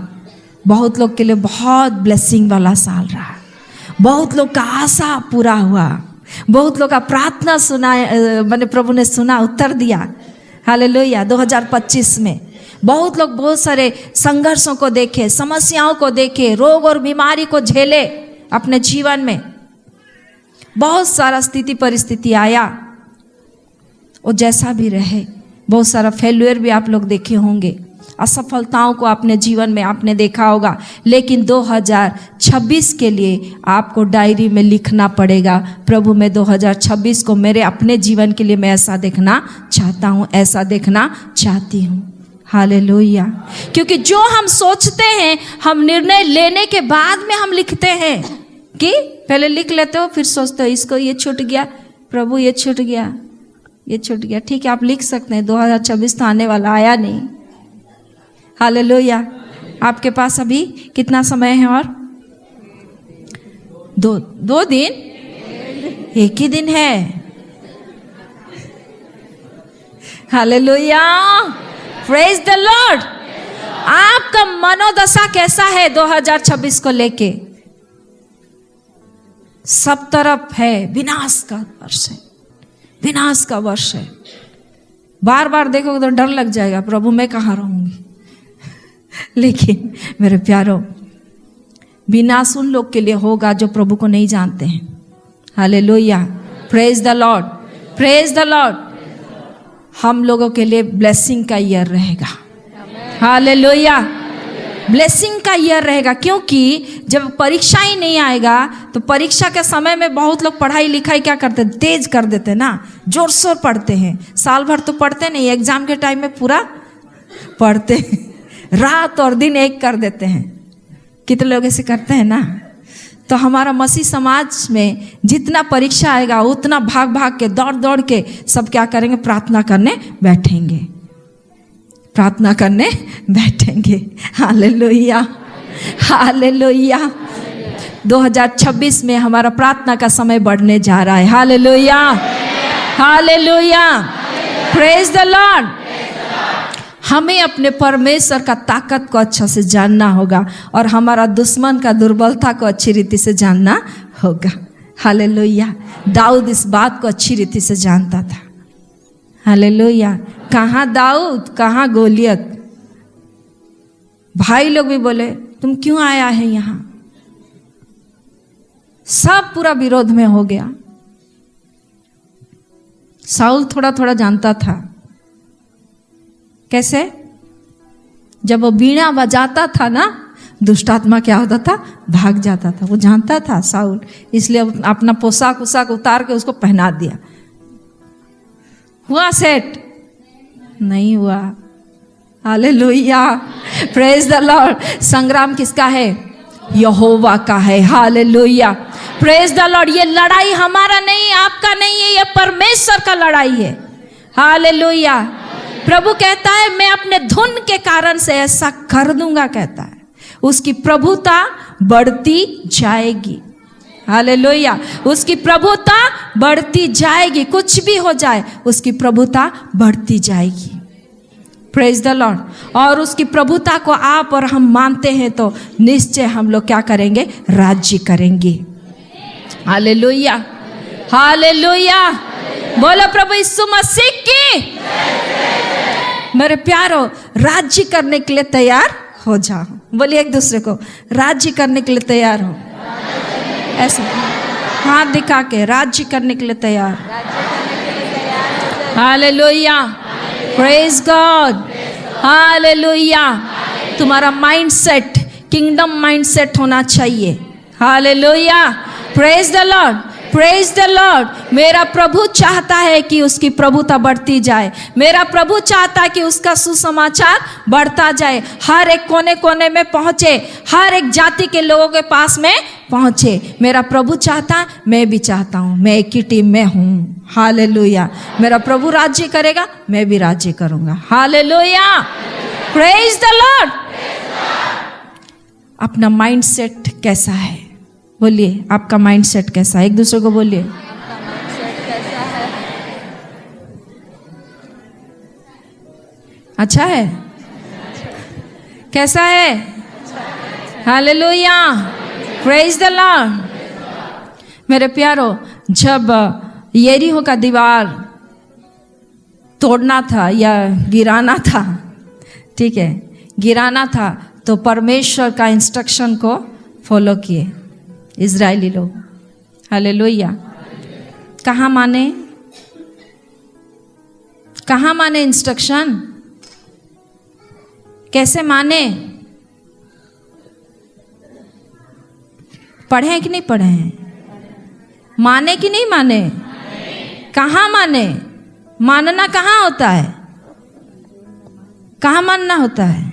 बहुत लोग के लिए बहुत ब्लेसिंग वाला साल रहा। बहुत लोग का आशा पूरा हुआ, बहुत लोग का प्रार्थना सुना, मैंने प्रभु ने सुना, उत्तर दिया। हालेलुया। 2025 में बहुत लोग बहुत सारे संघर्षों को देखे, समस्याओं को देखे, रोग और बीमारी को झेले अपने जीवन में। बहुत सारा स्थिति परिस्थिति आया, वो जैसा भी रहे, बहुत सारा फेल्यूर भी आप लोग देखे होंगे, असफलताओं को अपने जीवन में आपने देखा होगा। लेकिन 2026 के लिए आपको डायरी में लिखना पड़ेगा, प्रभु मैं 2026 को मेरे अपने जीवन के लिए मैं ऐसा देखना चाहता हूँ, ऐसा देखना चाहती हूँ। हालेलुया। क्योंकि जो हम सोचते हैं, हम निर्णय लेने के बाद में हम लिखते हैं कि पहले लिख लेते हो, फिर सोचते हो इसको ये छूट गया, प्रभु ये छूट गया, ये छूट गया। ठीक है, आप लिख सकते हैं, 2024 तो आने वाला, आया नहीं। हालेलुया। आपके पास अभी कितना समय है? और दो दिन, एक ही दिन है। Hallelujah, praise the Lord. आपका मनोदशा कैसा है 2026 को लेके? सब तरफ है विनाश का वर्ष है, विनाश का वर्ष है। बार बार देखोगे तो डर लग जाएगा, प्रभु मैं कहाँ रहूंगी। लेकिन मेरे प्यारो, विनाश उन लोग के लिए होगा जो प्रभु को नहीं जानते हैं। Hallelujah, praise the Lord, praise the Lord. हम लोगों के लिए ब्लेसिंग का ईयर रहेगा। हालेलुया, ब्लेसिंग का ईयर रहेगा। क्योंकि जब परीक्षा ही नहीं आएगा तो परीक्षा के समय में बहुत लोग पढ़ाई लिखाई क्या करते, तेज कर देते ना, जोर शोर पढ़ते हैं। साल भर तो पढ़ते नहीं, एग्जाम के टाइम में पूरा पढ़ते हैं, रात और दिन एक कर देते हैं। कितने लोग ऐसे करते हैं ना। तो हमारा मसीह समाज में जितना परीक्षा आएगा उतना भाग भाग के, दौड़ दौड़ के सब क्या करेंगे, प्रार्थना करने बैठेंगे, प्रार्थना करने बैठेंगे। Hallelujah, hallelujah. 2026 में हमारा प्रार्थना का समय बढ़ने जा रहा है। Hallelujah, hallelujah, praise the Lord. हमें अपने परमेश्वर का ताकत को अच्छा से जानना होगा और हमारा दुश्मन का दुर्बलता को अच्छी रीति से जानना होगा। हालेलुया। दाऊद इस बात को अच्छी रीति से जानता था। हालेलुया। कहाँ दाऊद, कहाँ गोलियत। भाई लोग भी बोले तुम क्यों आया है यहाँ। सब पूरा विरोध में हो गया। साउल थोड़ा थोड़ा जानता था। कैसे? जब वो बीड़ा बजाता था ना, दुष्ट आत्मा क्या होता था, भाग जाता था। वो जानता था साउल, इसलिए अपना पोशाक उतार के उसको पहना दिया। हुआ सेट? नहीं हुआ। Hallelujah, praise the Lord. संग्राम किसका है? यहोवा का है। Hallelujah, praise the Lord. ये लड़ाई हमारा नहीं, आपका नहीं है, ये परमेश्वर का लड़ाई है। हालेलुया। प्रभु कहता है मैं अपने धुन के कारण से ऐसा कर दूंगा, कहता है। उसकी प्रभुता बढ़ती जाएगी। हालेलुया, उसकी प्रभुता बढ़ती जाएगी। कुछ भी हो जाए उसकी प्रभुता बढ़ती जाएगी। Praise the Lord. और उसकी प्रभुता को आप और हम मानते हैं तो निश्चय हम लोग क्या करेंगे, राज्य करेंगे। Hallelujah, hallelujah. बोलो प्रभु यीशु मसीह की। मेरे प्यारो, राज्य करने के लिए तैयार हो जाओ। बोलिए एक दूसरे को, राज्य करने के लिए तैयार हो। ऐसे हाथ दिखा के, राज्य करने के लिए तैयार। Hallelujah, praise God, hallelujah. तुम्हारा माइंडसेट किंगडम माइंडसेट होना चाहिए। Hallelujah, praise the Lord, praise the Lord. मेरा प्रभु चाहता है कि उसकी प्रभुता बढ़ती जाए। मेरा प्रभु चाहता है कि उसका सुसमाचार बढ़ता जाए, हर एक कोने कोने में पहुंचे, हर एक जाति के लोगों के पास में पहुंचे। मेरा प्रभु चाहता, मैं भी चाहता हूँ, मैं एक ही टीम में हूँ। हालेलुया। मेरा प्रभु राज्य करेगा, मैं भी राज्य करूँगा। Hallelujah, praise the Lord. अपना माइंडसेट कैसा है? बोलिए आपका माइंडसेट कैसा है? एक दूसरे को बोलिए। अच्छा है? कैसा है? Hallelujah, praise the Lord. मेरे प्यारो, जब यरीहो का दीवार तोड़ना था या गिराना था, ठीक है, गिराना था, तो परमेश्वर का इंस्ट्रक्शन को फॉलो किए इजरायली लोग। हालेलुया। कहाँ माने? कहाँ माने इंस्ट्रक्शन? कैसे माने? पढ़े हैं कि नहीं पढ़े हैं? माने कि नहीं माने? कहाँ माने? मानना कहाँ होता है? कहाँ मानना होता है?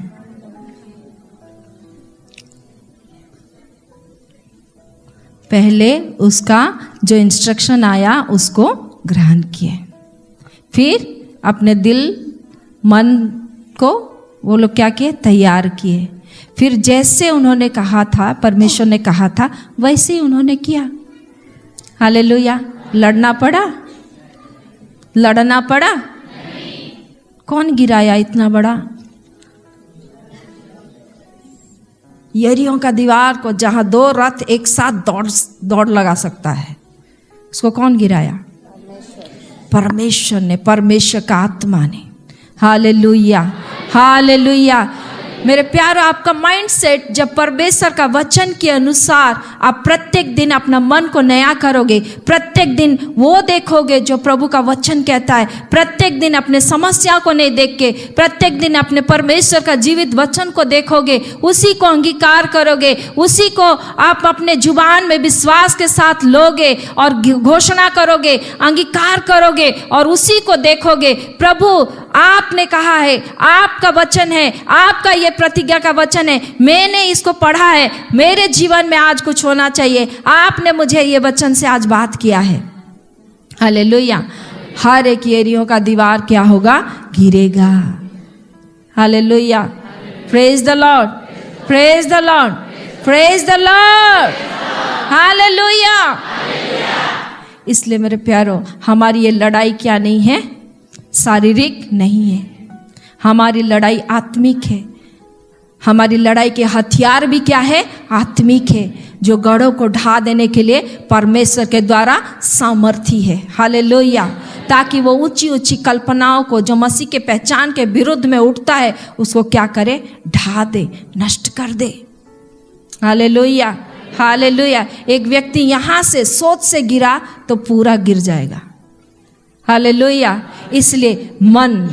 पहले उसका जो इंस्ट्रक्शन आया उसको ग्रहण किए। फिर अपने दिल मन को वो लोग क्या किए? तैयार किए। फिर जैसे उन्होंने कहा था, परमेश्वर ने कहा था, वैसे ही उन्होंने किया। हालेलुया। लड़ना पड़ा? लड़ना पड़ा? कौन गिराया इतना बड़ा? यरीहो का दीवार को, जहां 2 रथ एक साथ दौड़ लगा सकता है, उसको कौन गिराया? परमेश्वर ने, परमेश्वर का आत्मा ने। Hallelujah, hallelujah. मेरे प्यारो, आपका माइंडसेट जब परमेश्वर का वचन के अनुसार आप प्रत्येक दिन अपना मन को नया करोगे, प्रत्येक दिन वो देखोगे जो प्रभु का वचन कहता है, प्रत्येक दिन अपने समस्या को नहीं देख के, प्रत्येक दिन अपने परमेश्वर का जीवित वचन को देखोगे, उसी को अंगीकार करोगे, उसी को आप अपने जुबान में विश्वास के साथ लोगे और घोषणा करोगे, अंगीकार करोगे और उसी को देखोगे। प्रभु आपने कहा है, आपका वचन है, आपका ये प्रतिज्ञा का वचन है, मैंने इसको पढ़ा है, मेरे जीवन में आज कुछ होना चाहिए, आपने मुझे ये वचन से आज बात किया है। हालेलुया। हर एक यरीहो का दीवार क्या होगा? गिरेगा। Hallelujah. Praise the Lord, praise the Lord, praise the Lord. Hallelujah. इसलिए मेरे प्यारो, हमारी ये लड़ाई क्या नहीं है? शारीरिक नहीं है, हमारी लड़ाई आत्मिक है। हमारी लड़ाई के हथियार भी क्या है? आत्मिक है, जो गढ़ों को ढा देने के लिए परमेश्वर के द्वारा सामर्थी है। हालेलुया। ताकि वो ऊंची ऊंची कल्पनाओं को जो मसीह के पहचान के विरुद्ध में उठता है, उसको क्या करे? ढा दे, नष्ट कर दे। Hallelujah, hallelujah. एक व्यक्ति यहाँ से सोच से गिरा तो पूरा गिर जाएगा। हालेलुया। इसलिए मन,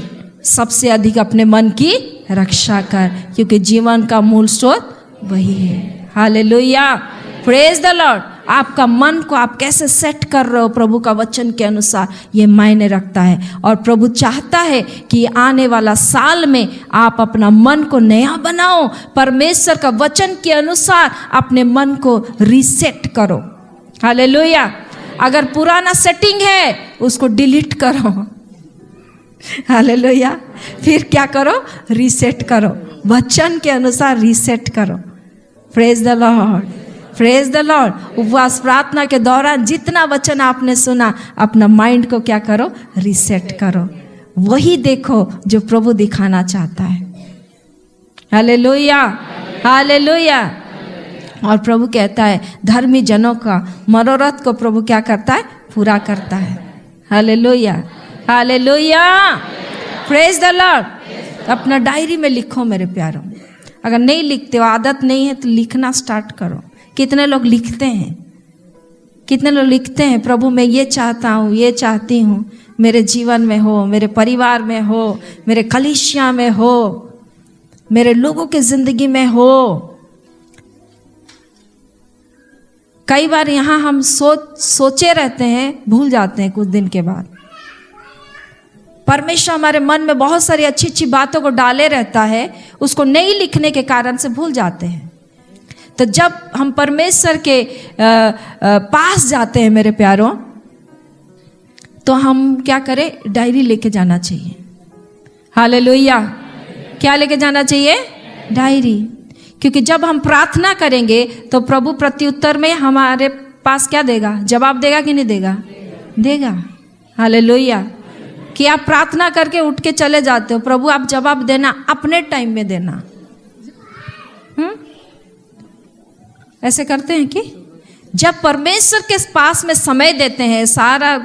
सबसे अधिक अपने मन की रक्षा कर, क्योंकि जीवन का मूल स्रोत वही है। हालेलुया। Praise the Lord. आपका मन को आप कैसे सेट कर रहे हो प्रभु का वचन के अनुसार, ये मायने रखता है। और प्रभु चाहता है कि आने वाला साल में आप अपना मन को नया बनाओ, परमेश्वर का वचन के अनुसार अपने मन को रीसेट करो। हालेलुया। अगर पुराना सेटिंग है उसको डिलीट करो। हालेलुया। फिर क्या करो? रीसेट करो, वचन के अनुसार रीसेट करो। Praise the Lord, praise the Lord. उपवास प्रार्थना के दौरान जितना वचन आपने सुना, अपना माइंड को क्या करो? रीसेट करो। वही देखो जो प्रभु दिखाना चाहता है। Hallelujah, hallelujah. और प्रभु कहता है, धर्मी जनों का मनोरथ को प्रभु क्या करता है? पूरा करता है। Hallelujah, hallelujah. Praise the Lord. अपना डायरी में लिखो मेरे प्यारों। अगर नहीं लिखते हो, आदत नहीं है, तो लिखना स्टार्ट करो। कितने लोग लिखते हैं? कितने लोग लिखते हैं, प्रभु मैं ये चाहता हूँ, ये चाहती हूँ, मेरे जीवन में हो, मेरे परिवार में हो, मेरे कलीसिया में हो, मेरे लोगों के जिंदगी में हो। कई बार यहाँ हम सोचे रहते हैं, भूल जाते हैं कुछ दिन के बाद। परमेश्वर हमारे मन में बहुत सारी अच्छी अच्छी बातों को डाले रहता है, उसको नहीं लिखने के कारण से भूल जाते हैं। तो जब हम परमेश्वर के पास जाते हैं मेरे प्यारों, तो हम क्या करें? डायरी लेके जाना चाहिए। हालेलुया। क्या लेके जाना चाहिए? डायरी। क्योंकि जब हम प्रार्थना करेंगे तो प्रभु प्रत्युत्तर में हमारे पास क्या देगा? जवाब देगा कि नहीं देगा? देगा। हालेलुया। कि आप प्रार्थना करके उठ के चले जाते हो, प्रभु आप जवाब देना, अपने टाइम में देना। ऐसे करते हैं कि जब परमेश्वर के पास में समय देते हैं, सारा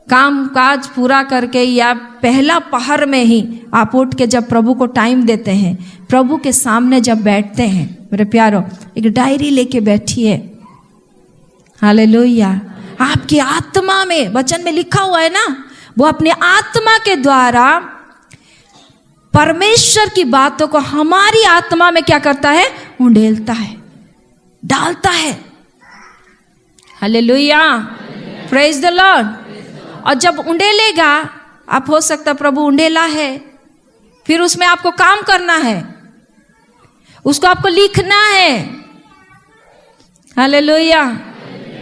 काम काज पूरा करके या पहला पहर में ही आप उठ के जब प्रभु को टाइम देते हैं, प्रभु के सामने जब बैठते हैं मेरे प्यारों, एक डायरी लेके बैठिए। हालेलुया। आपकी आत्मा में, वचन में लिखा हुआ है ना, वो अपने आत्मा के द्वारा परमेश्वर की बातों को हमारी आत्मा में क्या करता है? उंडेलता है, डालता है। हालेलुया। Praise the Lord. और जब उंडेलेगा, आप हो सकता प्रभु उंडेला है, फिर उसमें आपको काम करना है, उसको आपको लिखना है। हालेलुया।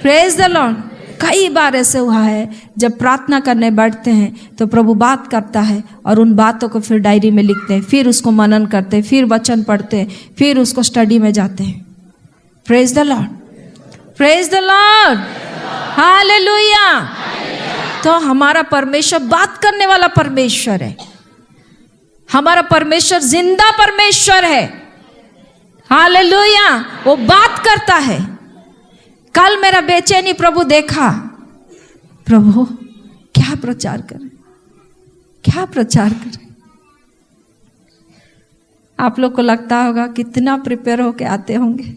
Praise the Lord. कई बार ऐसे हुआ है जब प्रार्थना करने बैठते हैं तो प्रभु बात करता है और उन बातों को फिर डायरी में लिखते हैं, फिर उसको मनन करते हैं, फिर वचन पढ़ते हैं, फिर उसको स्टडी में जाते हैं। Praise the Lord, praise the Lord, hallelujah. तो हमारा परमेश्वर बात करने वाला परमेश्वर है, हमारा परमेश्वर जिंदा परमेश्वर है, हालेलुया। वो बात करता है। कल मेरा बेचैनी प्रभु देखा, प्रभु क्या प्रचार करें, क्या प्रचार करें। आप लोग को लगता होगा कितना प्रिपेयर होके आते होंगे।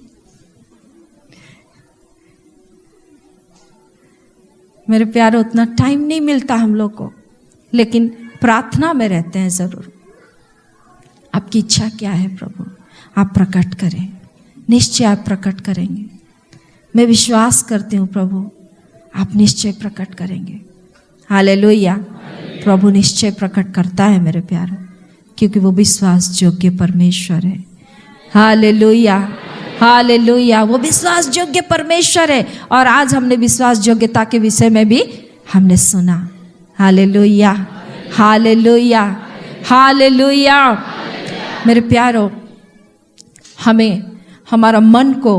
मेरे प्यारे, उतना टाइम नहीं मिलता हम लोग को, लेकिन प्रार्थना में रहते हैं जरूर। आपकी इच्छा क्या है प्रभु, आप प्रकट करें, निश्चय आप प्रकट करेंगे। मैं विश्वास करती हूँ प्रभु आप निश्चय प्रकट करेंगे। हालेलुया। प्रभु निश्चय प्रकट करता है मेरे प्यारे, क्योंकि वो विश्वास योग्य परमेश्वर है। Hallelujah, hallelujah. वो विश्वास योग्य परमेश्वर है। और आज हमने विश्वास योग्यता के विषय में भी हमने सुना। Hallelujah, hallelujah, hallelujah. मेरे प्यारो, हमें हमारा मन को,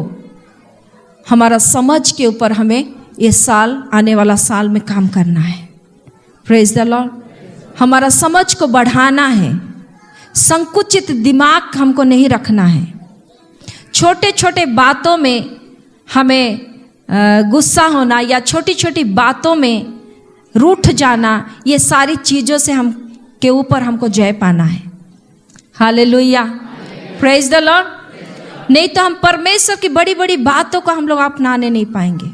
हमारा समझ के ऊपर हमें ये साल, आने वाला साल में काम करना है। Praise the Lord. हमारा समझ को बढ़ाना है, संकुचित दिमाग हमको नहीं रखना है। छोटे छोटे बातों में हमें गुस्सा होना या छोटी छोटी बातों में रूठ जाना, ये सारी चीज़ों से हम के ऊपर हमको जय पाना है। Hallelujah, praise the Lord. नहीं तो हम परमेश्वर की बड़ी बड़ी बातों को हम लोग अपनाने नहीं पाएंगे।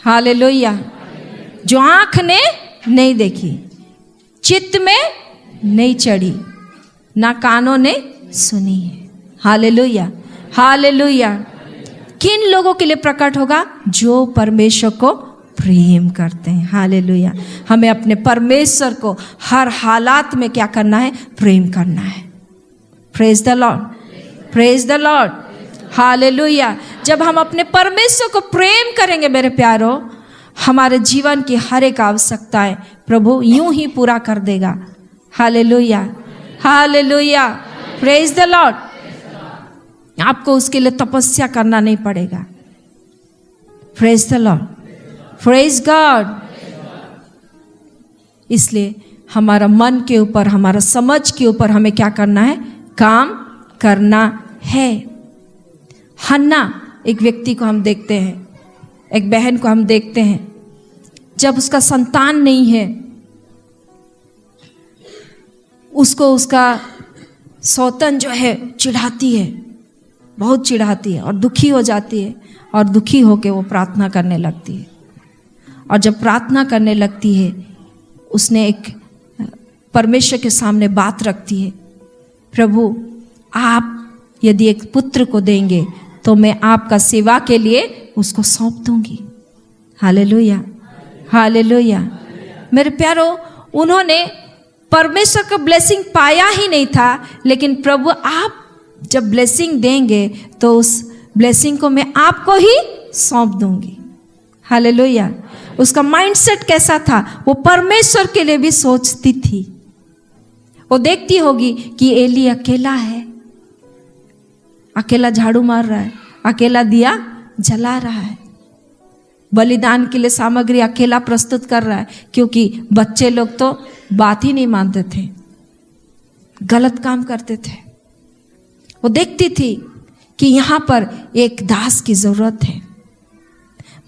हालेलुया। जो आंख ने नहीं देखी, चित्त में नहीं चढ़ी, ना कानों ने सुनी है। Hallelujah, hallelujah. किन लोगों के लिए प्रकट होगा? जो परमेश्वर को प्रेम करते हैं। हालेलुया। हमें अपने परमेश्वर को हर हालात में क्या करना है? प्रेम करना है। Praise the Lord, praise the Lord, hallelujah. जब हम अपने परमेश्वर को प्रेम करेंगे मेरे प्यारो, हमारे जीवन की हर एक आवश्यकताएं प्रभु यूं ही पूरा कर देगा। Hallelujah, hallelujah, praise the Lord. आपको उसके लिए तपस्या करना नहीं पड़ेगा। Praise the Lord, praise God. इसलिए हमारा मन के ऊपर, हमारा समझ के ऊपर हमें क्या करना है? काम करना है। हन्ना, एक व्यक्ति को हम देखते हैं, एक बहन को हम देखते हैं, जब उसका संतान नहीं है, उसको उसका सौतन जो है चिढ़ाती है, बहुत चिढ़ाती है और दुखी हो जाती है। और दुखी होकर वो प्रार्थना करने लगती है। और जब प्रार्थना करने लगती है, उसने एक परमेश्वर के सामने बात रखती है, प्रभु आप यदि एक पुत्र को देंगे तो मैं आपका सेवा के लिए उसको सौंप दूंगी। Hallelujah, hallelujah. मेरे प्यारो, उन्होंने परमेश्वर का ब्लेसिंग पाया ही नहीं था, लेकिन प्रभु आप जब ब्लेसिंग देंगे तो उस ब्लेसिंग को मैं आपको ही सौंप दूंगी। हालेलुया। उसका माइंडसेट कैसा था? वो परमेश्वर के लिए भी सोचती थी। वो देखती होगी कि एली अकेला है, अकेला झाड़ू मार रहा है, अकेला दिया जला रहा है, बलिदान के लिए सामग्री अकेला प्रस्तुत कर रहा है, क्योंकि बच्चे लोग तो बात ही नहीं मानते थे, गलत काम करते थे। वो देखती थी कि यहाँ पर एक दास की जरूरत है,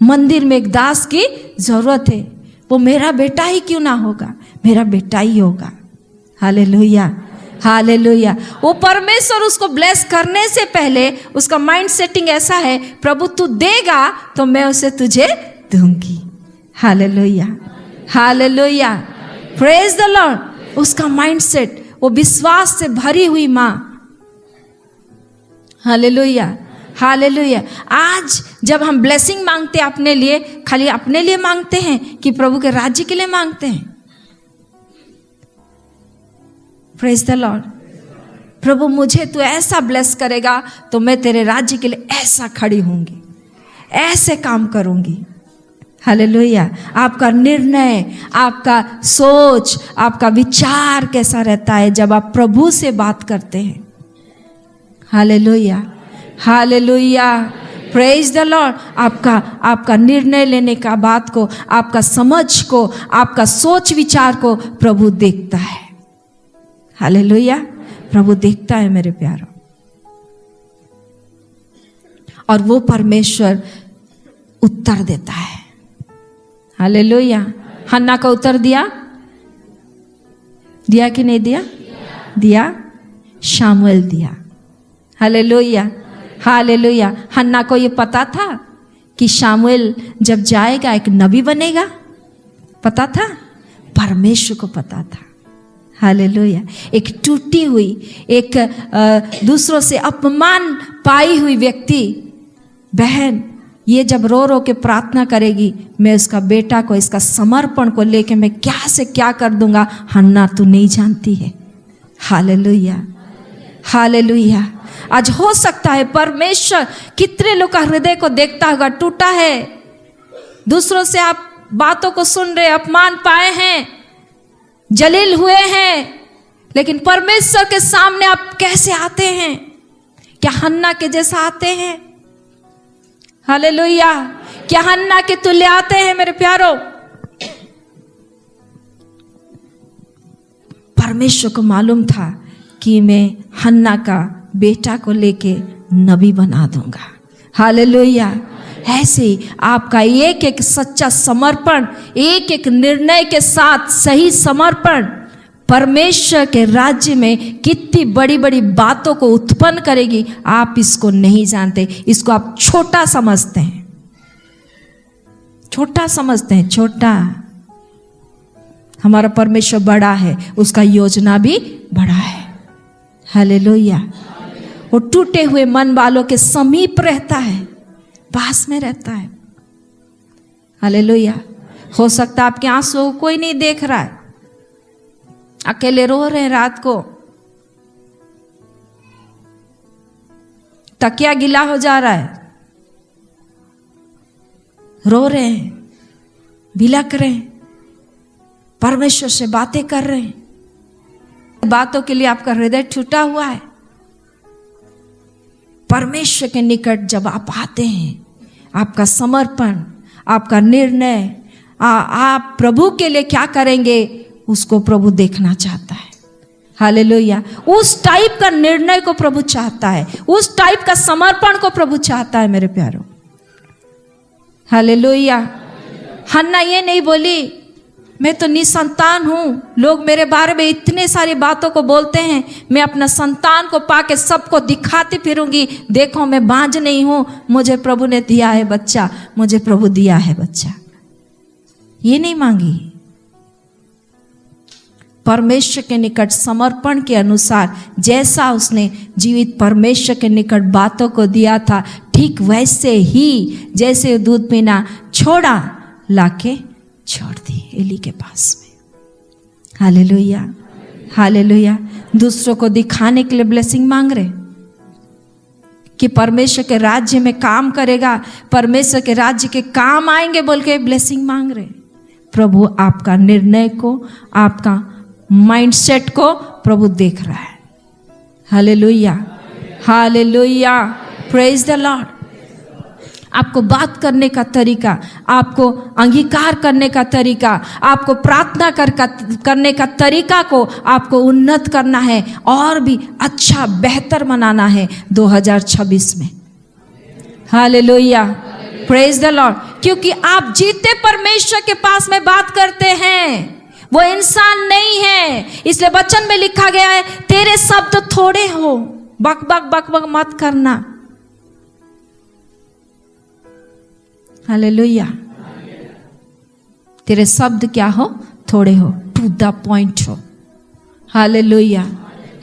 मंदिर में एक दास की जरूरत है। वो मेरा बेटा ही क्यों ना होगा, मेरा बेटा ही होगा। Hallelujah, hallelujah. वो परमेश्वर उसको ब्लेस करने से पहले उसका माइंड सेटिंग ऐसा है, प्रभु तू देगा तो मैं उसे तुझे दूंगी। Hallelujah, hallelujah, praise the Lord. उसका माइंड सेट, वो विश्वास से भरी हुई माँ। Hallelujah, hallelujah. आज जब हम ब्लेसिंग मांगते हैं अपने लिए, खाली अपने लिए मांगते हैं कि प्रभु के राज्य के लिए मांगते हैं? Praise the lord. प्रभु मुझे तू ऐसा ब्लेस करेगा तो मैं तेरे राज्य के लिए ऐसा खड़ी होंगी, ऐसे काम करूंगी। हालेलुया। आपका निर्णय, आपका सोच, आपका विचार कैसा रहता है जब आप प्रभु से बात करते हैं। Hallelujah, hallelujah, praise the Lord. आपका निर्णय लेने का बात को, आपका समझ को, आपका सोच विचार को प्रभु देखता है। हालेलुया, प्रभु देखता है मेरे प्यारों। और वो परमेश्वर उत्तर देता है। हालेलुया। हन्ना का उत्तर दिया कि नहीं दिया? दिया। शामुएल दिया। Hallelujah, hallelujah. हन्ना को ये पता था कि शामुएल जब जाएगा एक नबी बनेगा? पता था? परमेश्वर को पता था। हालेलुया। एक टूटी हुई, एक दूसरों से अपमान पाई हुई व्यक्ति, बहन, ये जब रो रो के प्रार्थना करेगी, मैं उसका बेटा को, इसका समर्पण को लेके मैं क्या से क्या कर दूंगा, हन्ना तू नहीं जानती है। Hallelujah, hallelujah. आज हो सकता है परमेश्वर कितने लोग का हृदय को देखता होगा, टूटा है, दूसरों से आप बातों को सुन रहे, अपमान पाए हैं, जलील हुए हैं, लेकिन परमेश्वर के सामने आप कैसे आते हैं? क्या हन्ना के जैसा आते हैं? हालेलुया। क्या हन्ना के तुल्य आते हैं मेरे प्यारों? परमेश्वर को मालूम था कि मैं हन्ना का बेटा को लेके नबी बना दूंगा। हालेलुया। ऐसे ही आपका एक एक सच्चा समर्पण, एक एक निर्णय के साथ सही समर्पण परमेश्वर के राज्य में कितनी बड़ी बड़ी बातों को उत्पन्न करेगी, आप इसको नहीं जानते। इसको आप छोटा समझते हैं, छोटा समझते हैं, छोटा। हमारा परमेश्वर बड़ा है, उसका योजना भी बड़ा है। हालेलुया। वो टूटे हुए मन वालों के समीप रहता है, पास में रहता है। हालेलुया। हो सकता है आपके आंसू कोई नहीं देख रहा है, अकेले रो रहे हैं, रात को तकिया गीला हो जा रहा है, रो रहे हैं, बिलक रहे हैं, परमेश्वर से बातें कर रहे हैं। बातों के लिए आपका हृदय टूटा हुआ है। परमेश्वर के निकट जब आप आते हैं, आपका समर्पण, आपका निर्णय, आप प्रभु के लिए क्या करेंगे, उसको प्रभु देखना चाहता है। हालेलुया। उस टाइप का निर्णय को प्रभु चाहता है, उस टाइप का समर्पण को प्रभु चाहता है मेरे प्यारों। हालेलुया। हन्ना ये नहीं बोली मैं तो निसंतान हूं, लोग मेरे बारे में इतने सारी बातों को बोलते हैं, मैं अपना संतान को पाके सबको दिखाती फिरूंगी, देखो मैं बांझ नहीं हूं, मुझे प्रभु ने दिया है बच्चा, मुझे प्रभु दिया है बच्चा। ये नहीं मांगी। परमेश्वर के निकट समर्पण के अनुसार जैसा उसने जीवित परमेश्वर के निकट बातों को दिया था, ठीक वैसे ही जैसे दूध पीना छोड़ा, लाके छोड़ दी एली के पास में। Hallelujah, hallelujah. दूसरों को दिखाने के लिए ब्लेसिंग मांग रहे कि परमेश्वर के राज्य में काम करेगा, परमेश्वर के राज्य के काम आएंगे बोल के ब्लेसिंग मांग रहे। प्रभु आपका निर्णय को, आपका माइंडसेट को प्रभु देख रहा है। Hallelujah, hallelujah, praise the Lord. आपको बात करने का तरीका, आपको अंगीकार करने का तरीका, आपको प्रार्थना करने का तरीका को आपको उन्नत करना है और भी अच्छा बेहतर बनाना है 2026 में। Hallelujah, praise the Lord. क्योंकि आप जीते परमेश्वर के पास में बात करते हैं, वो इंसान नहीं है। इसलिए वचन में लिखा गया है, तेरे शब्द थोड़े हो, बक बक बक बक मत करना। हालेलुया। तेरे शब्द क्या हो, थोड़े हो, टू द पॉइंट हो। Hallelujah,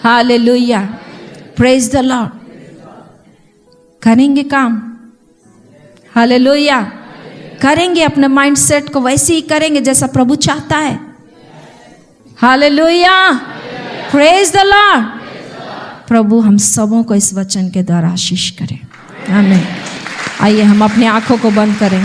hallelujah, praise the Lord. करेंगे काम, हालेलुया, करेंगे, अपने माइंडसेट को वैसे ही करेंगे जैसा प्रभु चाहता है। Hallelujah, praise the lord. प्रभु हम सबों को इस वचन के द्वारा आशीष करें। आमीन। आइए हम अपनी आंखों को बंद करें।